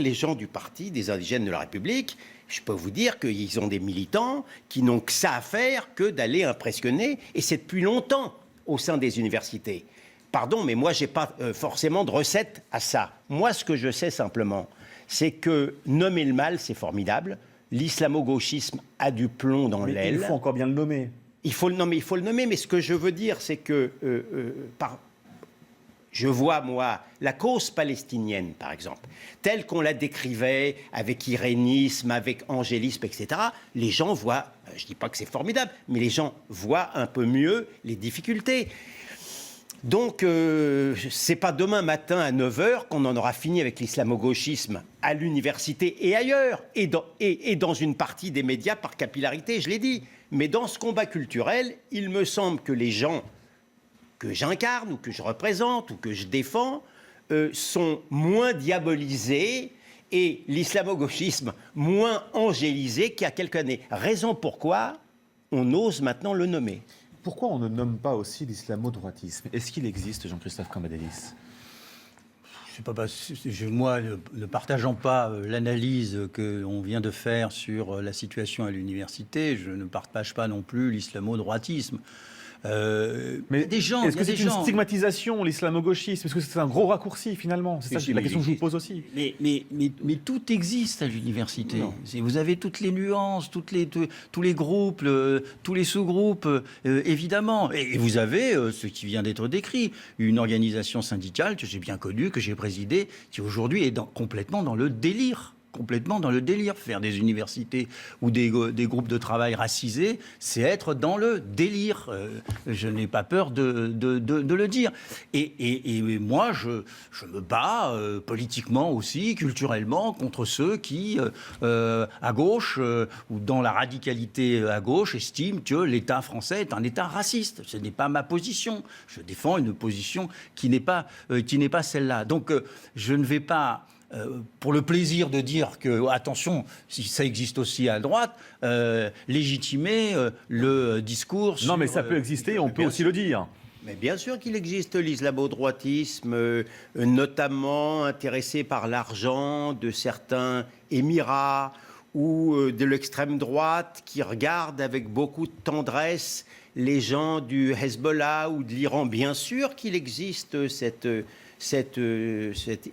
Les gens du parti des indigènes de la République, je peux vous dire qu'ils ont des militants qui n'ont que ça à faire que d'aller impressionner, et c'est depuis longtemps au sein des universités. Pardon, mais moi, je n'ai pas forcément de recette à ça. Moi, ce que je sais simplement, c'est que nommer le mal, c'est formidable. L'islamo-gauchisme a du plomb dans l'aile. Il faut encore bien le nommer. Il faut le nommer, mais ce que je veux dire, c'est que je vois, moi, la cause palestinienne, par exemple, telle qu'on la décrivait, avec irénisme, avec angélisme, etc., les gens voient, je ne dis pas que c'est formidable, mais les gens voient un peu mieux les difficultés. Donc, c'est pas demain matin à 9h qu'on en aura fini avec l'islamo-gauchisme à l'université et ailleurs, et dans une partie des médias par capillarité, je l'ai dit. Mais dans ce combat culturel, il me semble que les gens que j'incarne ou que je représente ou que je défends sont moins diabolisés et l'islamo-gauchisme moins angélisé qu'il y a quelques années. Raison pourquoi on ose maintenant le nommer. Pourquoi on ne nomme pas aussi l'islamo-droitisme ? Est-ce qu'il existe, Jean-Christophe Cambadélis ? Moi, ne partageant pas l'analyse qu'on vient de faire sur la situation à l'université, je ne partage pas non plus l'islamo-droitisme. Mais est-ce que c'est une stigmatisation, l'islamo-gauchisme ? Est-ce que c'est un gros raccourci finalement ? C'est ça la question que je vous pose aussi. Mais tout existe à l'université. Vous avez toutes les nuances, tous les groupes, tous les sous-groupes, évidemment. Et vous avez ce qui vient d'être décrit, une organisation syndicale que j'ai bien connue, que j'ai présidée, qui aujourd'hui est complètement dans le délire. Faire des universités ou des groupes de travail racisés, c'est être dans le délire. Je n'ai pas peur de le dire. Et moi, je me bats politiquement aussi, culturellement, contre ceux qui, à gauche, ou dans la radicalité à gauche, estiment que l'État français est un État raciste. Ce n'est pas ma position. Je défends une position qui n'est pas celle-là. Donc, je ne vais pas... pour le plaisir de dire que, attention, si ça existe aussi à droite, légitimer le discours... Non, mais ça peut exister, on peut aussi le dire. Mais bien sûr qu'il existe l'islamo-droitisme, notamment intéressé par l'argent de certains émirats ou de l'extrême droite qui regardent avec beaucoup de tendresse les gens du Hezbollah ou de l'Iran. Bien sûr qu'il existe cet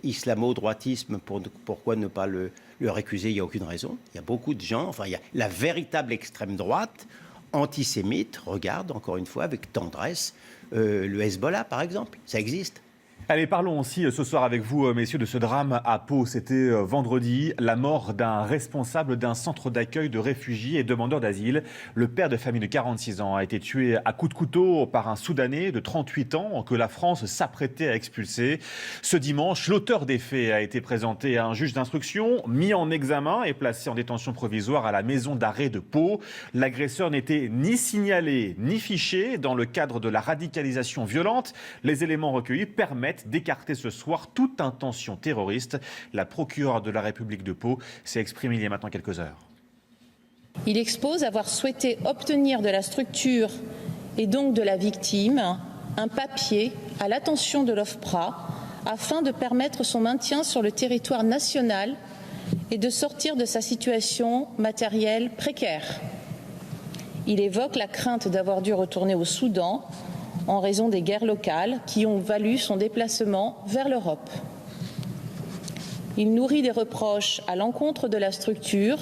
islamo-droitisme, pourquoi ne pas le récuser ? Il n'y a aucune raison. Il y a beaucoup de gens, il y a la véritable extrême droite antisémites regardent, encore une fois, avec tendresse, le Hezbollah, par exemple. Ça existe. Allez, parlons aussi ce soir avec vous, messieurs, de ce drame à Pau. C'était vendredi, la mort d'un responsable d'un centre d'accueil de réfugiés et demandeurs d'asile. Le père de famille de 46 ans a été tué à coups de couteau par un Soudanais de 38 ans que la France s'apprêtait à expulser. Ce dimanche, l'auteur des faits a été présenté à un juge d'instruction, mis en examen et placé en détention provisoire à la maison d'arrêt de Pau. L'agresseur n'était ni signalé ni fiché dans le cadre de la radicalisation violente. Les éléments recueillis permettent d'écarter ce soir toute intention terroriste. La procureure de la République de Pau s'est exprimée il y a maintenant quelques heures. Il expose avoir souhaité obtenir de la structure et donc de la victime un papier à l'attention de l'OFPRA afin de permettre son maintien sur le territoire national et de sortir de sa situation matérielle précaire. Il évoque la crainte d'avoir dû retourner au Soudan en raison des guerres locales qui ont valu son déplacement vers l'Europe. Il nourrit des reproches à l'encontre de la structure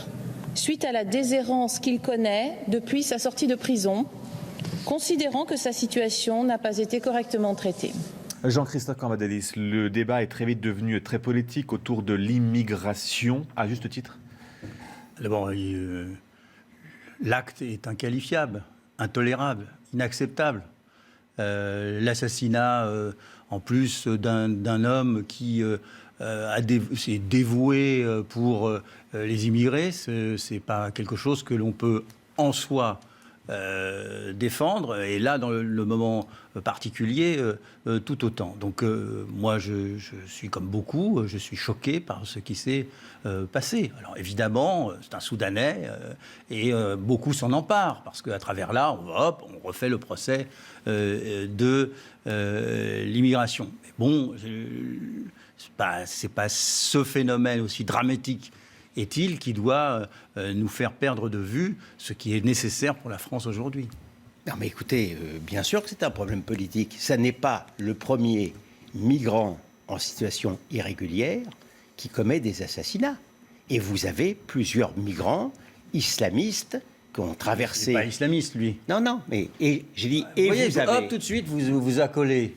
suite à la déshérence qu'il connaît depuis sa sortie de prison, considérant que sa situation n'a pas été correctement traitée. Jean-Christophe Cambadélis, le débat est très vite devenu très politique autour de l'immigration, à juste titre. D'abord, l'acte est inqualifiable, intolérable, inacceptable. L'assassinat, en plus d'un homme qui s'est dévoué pour les immigrés, c'est pas quelque chose que l'on peut en soi défendre. Et là, dans le moment particulier, tout autant. Donc, moi, je suis comme beaucoup, je suis choqué par ce qui s'est passé. Alors, évidemment, c'est un Soudanais et beaucoup s'en emparent parce qu'à travers là, on refait le procès de l'immigration. Mais bon, c'est pas ce phénomène aussi dramatique est-il qui doit nous faire perdre de vue ce qui est nécessaire pour la France aujourd'hui. Non mais écoutez, bien sûr que c'est un problème politique. Ça n'est pas le premier migrant en situation irrégulière qui commet des assassinats. Et vous avez plusieurs migrants islamistes qui ont traversé... Il n'est pas islamiste, lui. Non, mais... Et j'ai dit... Et voyez, vous avez... Hop, tout de suite, vous accolez.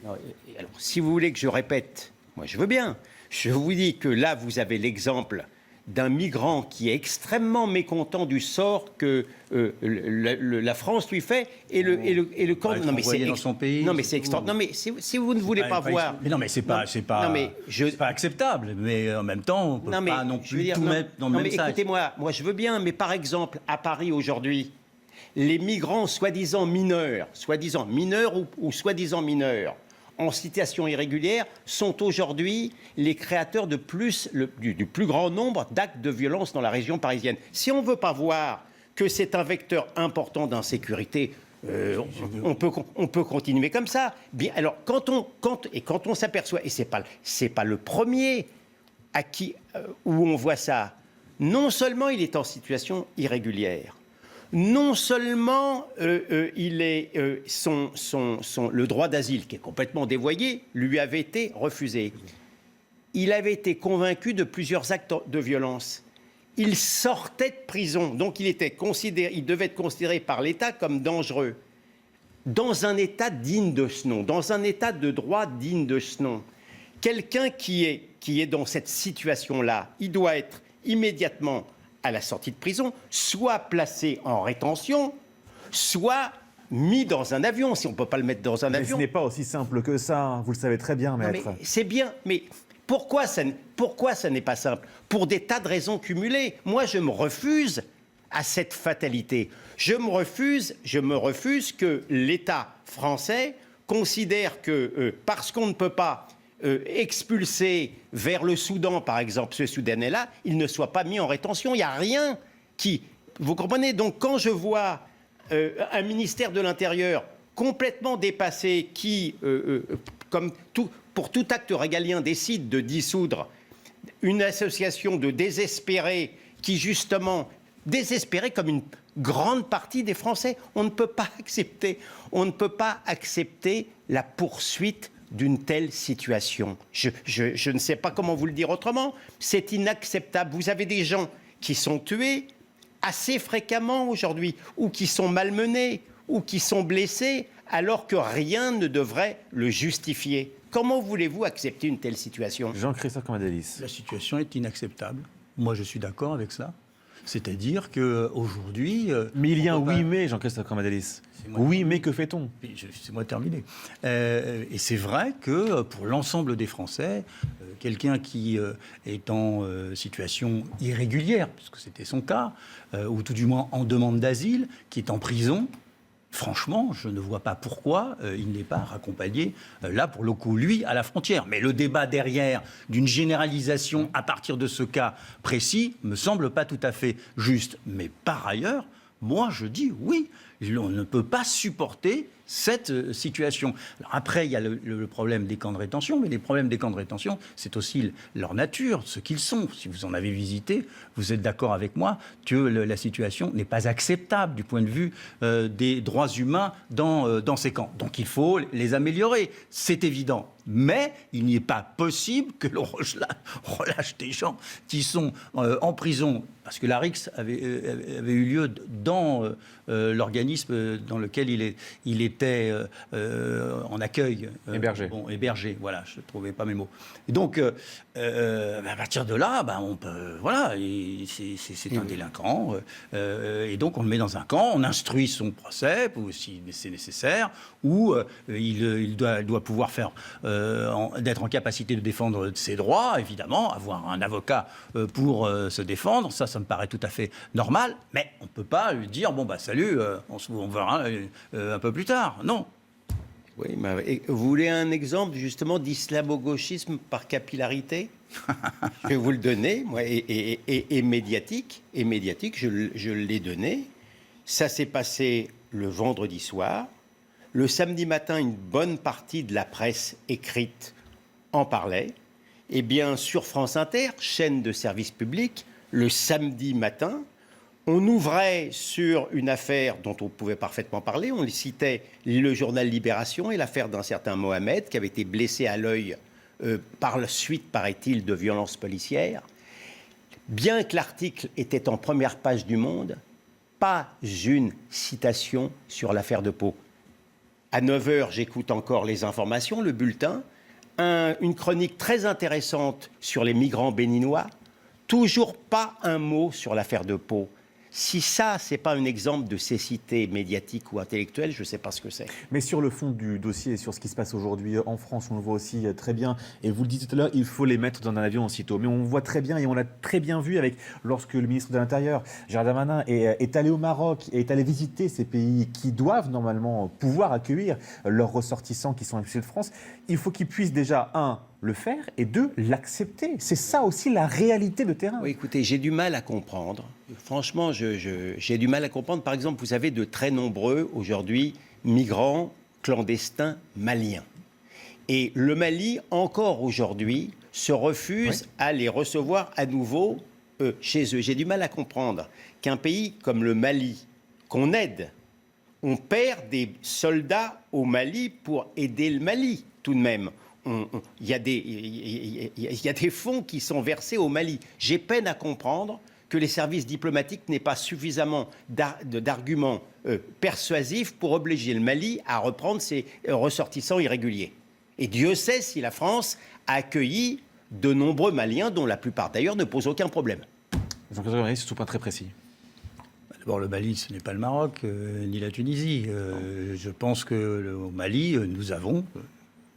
Alors, si vous voulez que je répète, moi je veux bien. Je vous dis que là, vous avez l'exemple d'un migrant qui est extrêmement mécontent du sort que la France lui fait et le camp. Non mais c'est dans son pays. Non mais c'est extraordinaire. Non mais si vous ne voulez pas voir. Mais non mais c'est pas acceptable. Mais en même temps, on peut pas non plus tout mettre dans le même sac. Écoutez-moi, moi je veux bien. Mais par exemple, à Paris aujourd'hui, les migrants soi-disant mineurs ou soi-disant mineurs en situation irrégulière sont aujourd'hui les créateurs du plus grand nombre d'actes de violence dans la région parisienne. Si on ne veut pas voir que c'est un vecteur important d'insécurité, on peut continuer comme ça. Bien, alors, quand on s'aperçoit, et c'est pas le premier où on voit ça, non seulement il est en situation irrégulière, non seulement le droit d'asile, qui est complètement dévoyé, lui avait été refusé. Il avait été convaincu de plusieurs actes de violence. Il sortait de prison, donc il devait être considéré par l'État comme dangereux. Dans un État digne de ce nom, dans un État de droit digne de ce nom, quelqu'un qui est dans cette situation-là, il doit être immédiatement à la sortie de prison, soit placé en rétention, soit mis dans un avion, si on ne peut pas le mettre dans un avion. Mais ce n'est pas aussi simple que ça, vous le savez très bien, maître. C'est bien, mais pourquoi ça n'est pas simple? Pour des tas de raisons cumulées. Moi, je me refuse à cette fatalité. Je me refuse que l'État français considère que parce qu'on ne peut pas expulsé vers le Soudan, par exemple, ce Soudanais-là, il ne soit pas mis en rétention. Il n'y a rien qui... Vous comprenez? Donc, quand je vois un ministère de l'Intérieur complètement dépassé qui, pour tout acte régalien, décide de dissoudre une association de désespérés qui, justement, désespérés comme une grande partie des Français, on ne peut pas accepter la poursuite d'une telle situation. Je ne sais pas comment vous le dire autrement. C'est inacceptable. Vous avez des gens qui sont tués assez fréquemment aujourd'hui, ou qui sont malmenés, ou qui sont blessés, alors que rien ne devrait le justifier. Comment voulez-vous accepter une telle situation ? Jean-Christophe Cambadélis. La situation est inacceptable. Moi, je suis d'accord avec ça. C'est-à-dire qu'aujourd'hui... Mais il y a un oui mais, Jean-Christophe Cambadélis. Oui mais que fait-on ? C'est moi terminé. Et c'est vrai que pour l'ensemble des Français, quelqu'un qui est en situation irrégulière, puisque c'était son cas, ou tout du moins en demande d'asile, qui est en prison, franchement, je ne vois pas pourquoi il n'est pas raccompagné, là, pour le coup, lui, à la frontière. Mais le débat derrière d'une généralisation à partir de ce cas précis me semble pas tout à fait juste. Mais par ailleurs, moi, je dis oui, on ne peut pas supporter cette situation. Alors après, il y a le problème des camps de rétention, mais les problèmes des camps de rétention, c'est aussi leur nature, ce qu'ils sont. Si vous en avez visité, vous êtes d'accord avec moi que la situation n'est pas acceptable du point de vue des droits humains dans ces camps. Donc il faut les améliorer, c'est évident. Mais il n'est pas possible que l'on relâche des gens qui sont en prison, parce que la RIX avait eu lieu dans l'organisme dans lequel il était en accueil. Hébergé. Hébergé, voilà, je ne trouvais pas mes mots. Et donc, à partir de là, on peut, voilà, c'est un délinquant. Et donc, on le met dans un camp, on instruit son procès, si c'est nécessaire, où il doit pouvoir faire... d'être en capacité de défendre ses droits, évidemment, avoir un avocat pour se défendre, ça me paraît tout à fait normal, mais on ne peut pas lui dire, salut, on verra un peu plus tard, non. Oui, mais vous voulez un exemple justement d'islamo-gauchisme par capillarité ? Je vais vous le donner, moi, et médiatique, je l'ai donné. Ça s'est passé le vendredi soir. Le samedi matin, une bonne partie de la presse écrite en parlait. Eh bien, sur France Inter, chaîne de service public, le samedi matin, on ouvrait sur une affaire dont on pouvait parfaitement parler. On citait le journal Libération et l'affaire d'un certain Mohamed qui avait été blessé à l'œil par la suite, paraît-il, de violences policières. Bien que l'article était en première page du Monde, pas une citation sur l'affaire de Pau. À 9h, j'écoute encore les informations, le bulletin, une chronique très intéressante sur les migrants béninois, toujours pas un mot sur l'affaire de Pau. Si ça, c'est pas un exemple de cécité médiatique ou intellectuelle, je ne sais pas ce que c'est. Mais sur le fond du dossier et sur ce qui se passe aujourd'hui en France, on le voit aussi très bien. Et vous le disiez tout à l'heure, il faut les mettre dans un avion aussitôt. Mais on voit très bien, et on l'a très bien vu lorsque le ministre de l'Intérieur, Gérald Darmanin, est allé au Maroc et est allé visiter ces pays qui doivent normalement pouvoir accueillir leurs ressortissants qui sont expulsés de France. Il faut qu'ils puissent déjà, le faire, et 2, l'accepter. C'est ça aussi la réalité de terrain. Oui, écoutez, j'ai du mal à comprendre. Franchement, j'ai du mal à comprendre. Par exemple, vous avez de très nombreux, aujourd'hui, migrants clandestins maliens. Et le Mali, encore aujourd'hui, se refuse à les recevoir à nouveau chez eux. J'ai du mal à comprendre qu'un pays comme le Mali, qu'on aide, on perd des soldats au Mali pour aider le Mali, tout de même. Il y a des fonds qui sont versés au Mali. J'ai peine à comprendre que les services diplomatiques n'aient pas suffisamment d'arguments persuasifs pour obliger le Mali à reprendre ses ressortissants irréguliers. Et Dieu sait si la France a accueilli de nombreux Maliens, dont la plupart d'ailleurs ne posent aucun problème. Jean-Claude Cambadélis, c'est tout point très précis. D'abord, le Mali, ce n'est pas le Maroc, ni la Tunisie. Je pense qu'au Mali, nous avons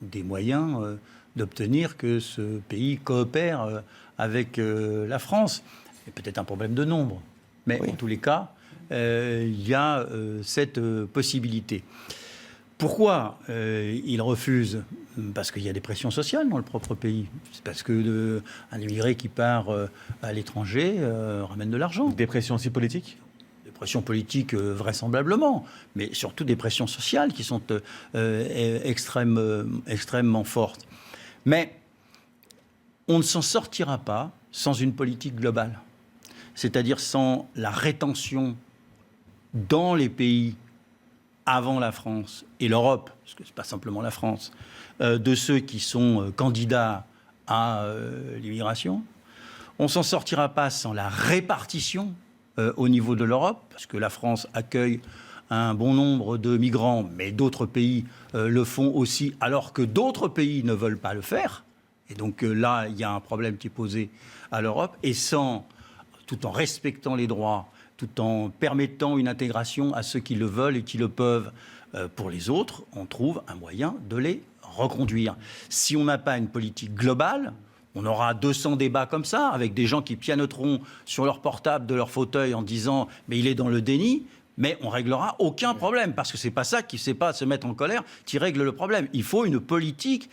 des moyens d'obtenir que ce pays coopère avec la France. Il y a peut-être un problème de nombre, mais en tous les cas, il y a cette possibilité. Pourquoi il refuse ? Parce qu'il y a des pressions sociales dans le propre pays. C'est parce qu'un immigré qui part à l'étranger ramène de l'argent. Des pressions aussi politiques ? Des pressions politiques vraisemblablement, mais surtout des pressions sociales qui sont extrêmement fortes. Mais on ne s'en sortira pas sans une politique globale, c'est-à-dire sans la rétention dans les pays avant la France et l'Europe, parce que ce n'est pas simplement la France, de ceux qui sont candidats à l'immigration. On ne s'en sortira pas sans la répartition au niveau de l'Europe, parce que la France accueille un bon nombre de migrants, mais d'autres pays le font aussi, alors que d'autres pays ne veulent pas le faire. Et donc là, il y a un problème qui est posé à l'Europe, et tout en respectant les droits, tout en permettant une intégration à ceux qui le veulent et qui le peuvent. Pour les autres, on trouve un moyen de les reconduire. Si on n'a pas une politique globale, on aura 200 débats comme ça, avec des gens qui pianoteront sur leur portable de leur fauteuil en disant « mais il est dans le déni », mais on ne réglera aucun problème, parce que ce n'est pas ça qui ne sait pas se mettre en colère qui règle le problème. Il faut une politique.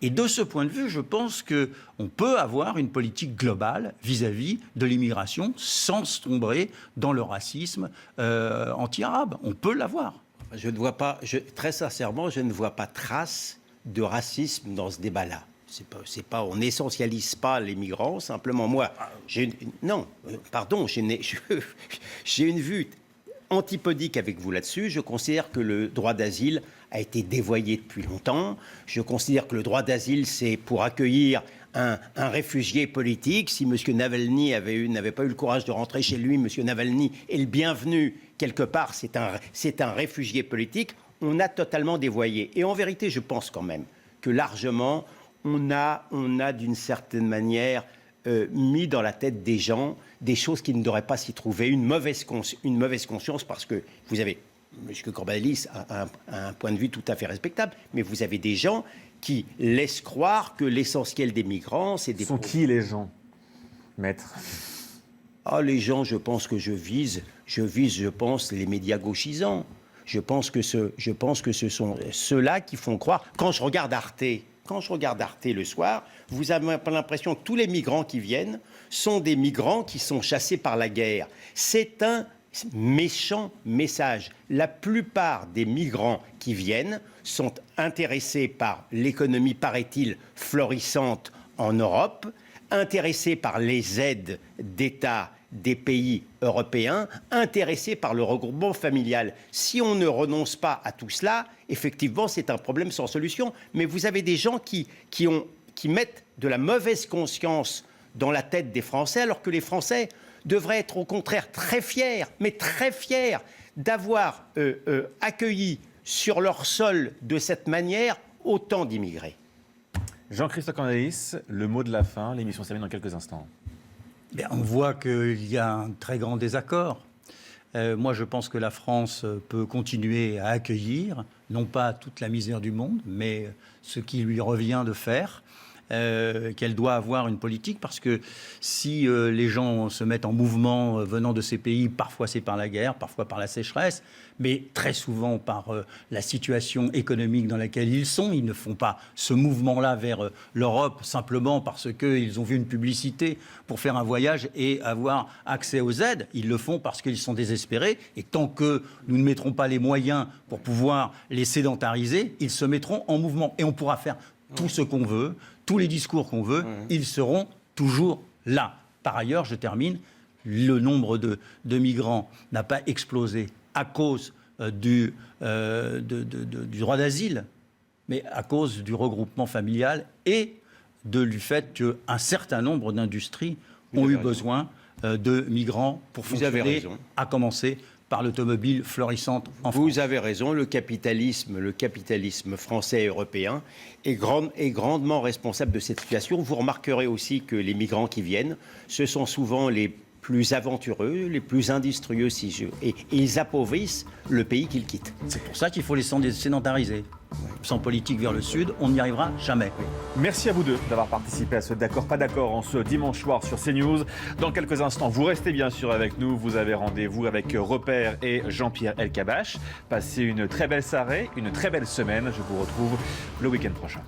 Et de ce point de vue, je pense qu'on peut avoir une politique globale vis-à-vis de l'immigration sans sombrer dans le racisme anti-arabe. On peut l'avoir. Je ne vois pas, très sincèrement, je ne vois pas trace de racisme dans ce débat-là. On n'essentialise pas les migrants, simplement moi. J'ai une vue antipodique avec vous là-dessus. Je considère que le droit d'asile a été dévoyé depuis longtemps. Je considère que le droit d'asile, c'est pour accueillir un réfugié politique. Si M. Navalny n'avait pas eu le courage de rentrer chez lui, M. Navalny est le bienvenu. Quelque part, c'est un réfugié politique. On a totalement dévoyé. Et en vérité, je pense quand même que largement, on a d'une certaine manière mis dans la tête des gens des choses qui ne devraient pas s'y trouver, une mauvaise conscience, parce que vous avez, M. Corbalis a un point de vue tout à fait respectable, mais vous avez des gens qui laissent croire que l'essentiel des migrants, c'est des... Sont qui les gens, maître ? Les gens, je pense que je vise, les médias gauchisants. Je pense que ce sont ceux-là qui font croire... Quand je regarde Arte le soir, vous avez l'impression que tous les migrants qui viennent sont des migrants qui sont chassés par la guerre. C'est un méchant message. La plupart des migrants qui viennent sont intéressés par l'économie, paraît-il, florissante en Europe, intéressés par les aides d'État des pays européens, intéressés par le regroupement familial. Si on ne renonce pas à tout cela, effectivement, c'est un problème sans solution. Mais vous avez des gens qui mettent de la mauvaise conscience dans la tête des Français, alors que les Français devraient être au contraire très fiers, mais très fiers d'avoir accueilli sur leur sol de cette manière autant d'immigrés. Jean-Christophe Corbalis, le mot de la fin, l'émission se termine dans quelques instants. On voit qu'il y a un très grand désaccord. Moi, je pense que la France peut continuer à accueillir, non pas toute la misère du monde, mais ce qui lui revient de faire, qu'elle doit avoir une politique, parce que si les gens se mettent en mouvement venant de ces pays, parfois c'est par la guerre, parfois par la sécheresse, mais très souvent par la situation économique dans laquelle ils sont. Ils ne font pas ce mouvement-là vers l'Europe simplement parce qu'ils ont vu une publicité pour faire un voyage et avoir accès aux aides. Ils le font parce qu'ils sont désespérés. Et tant que nous ne mettrons pas les moyens pour pouvoir les sédentariser, ils se mettront en mouvement. Et on pourra faire tout ce qu'on veut, tous les discours qu'on veut, ils seront toujours là. Par ailleurs, je termine, le nombre de migrants n'a pas explosé à cause du droit d'asile, mais à cause du regroupement familial et du fait qu'un certain nombre d'industries ont eu besoin de migrants pour fonctionner, à commencer par l'automobile florissante en France. Vous avez raison, le capitalisme français et européen est grandement responsable de cette situation. Vous remarquerez aussi que les migrants qui viennent, ce sont souvent les plus aventureux, les plus industrieux, et ils appauvrissent le pays qu'ils quittent. C'est pour ça qu'il faut les sédentariser. Sans politique vers le sud, on n'y arrivera jamais. Merci à vous deux d'avoir participé à ce D'accord, pas d'accord en ce dimanche soir sur CNews. Dans quelques instants, vous restez bien sûr avec nous. Vous avez rendez-vous avec Repère et Jean-Pierre Elkabbach. Passez une très belle soirée, une très belle semaine. Je vous retrouve le week-end prochain.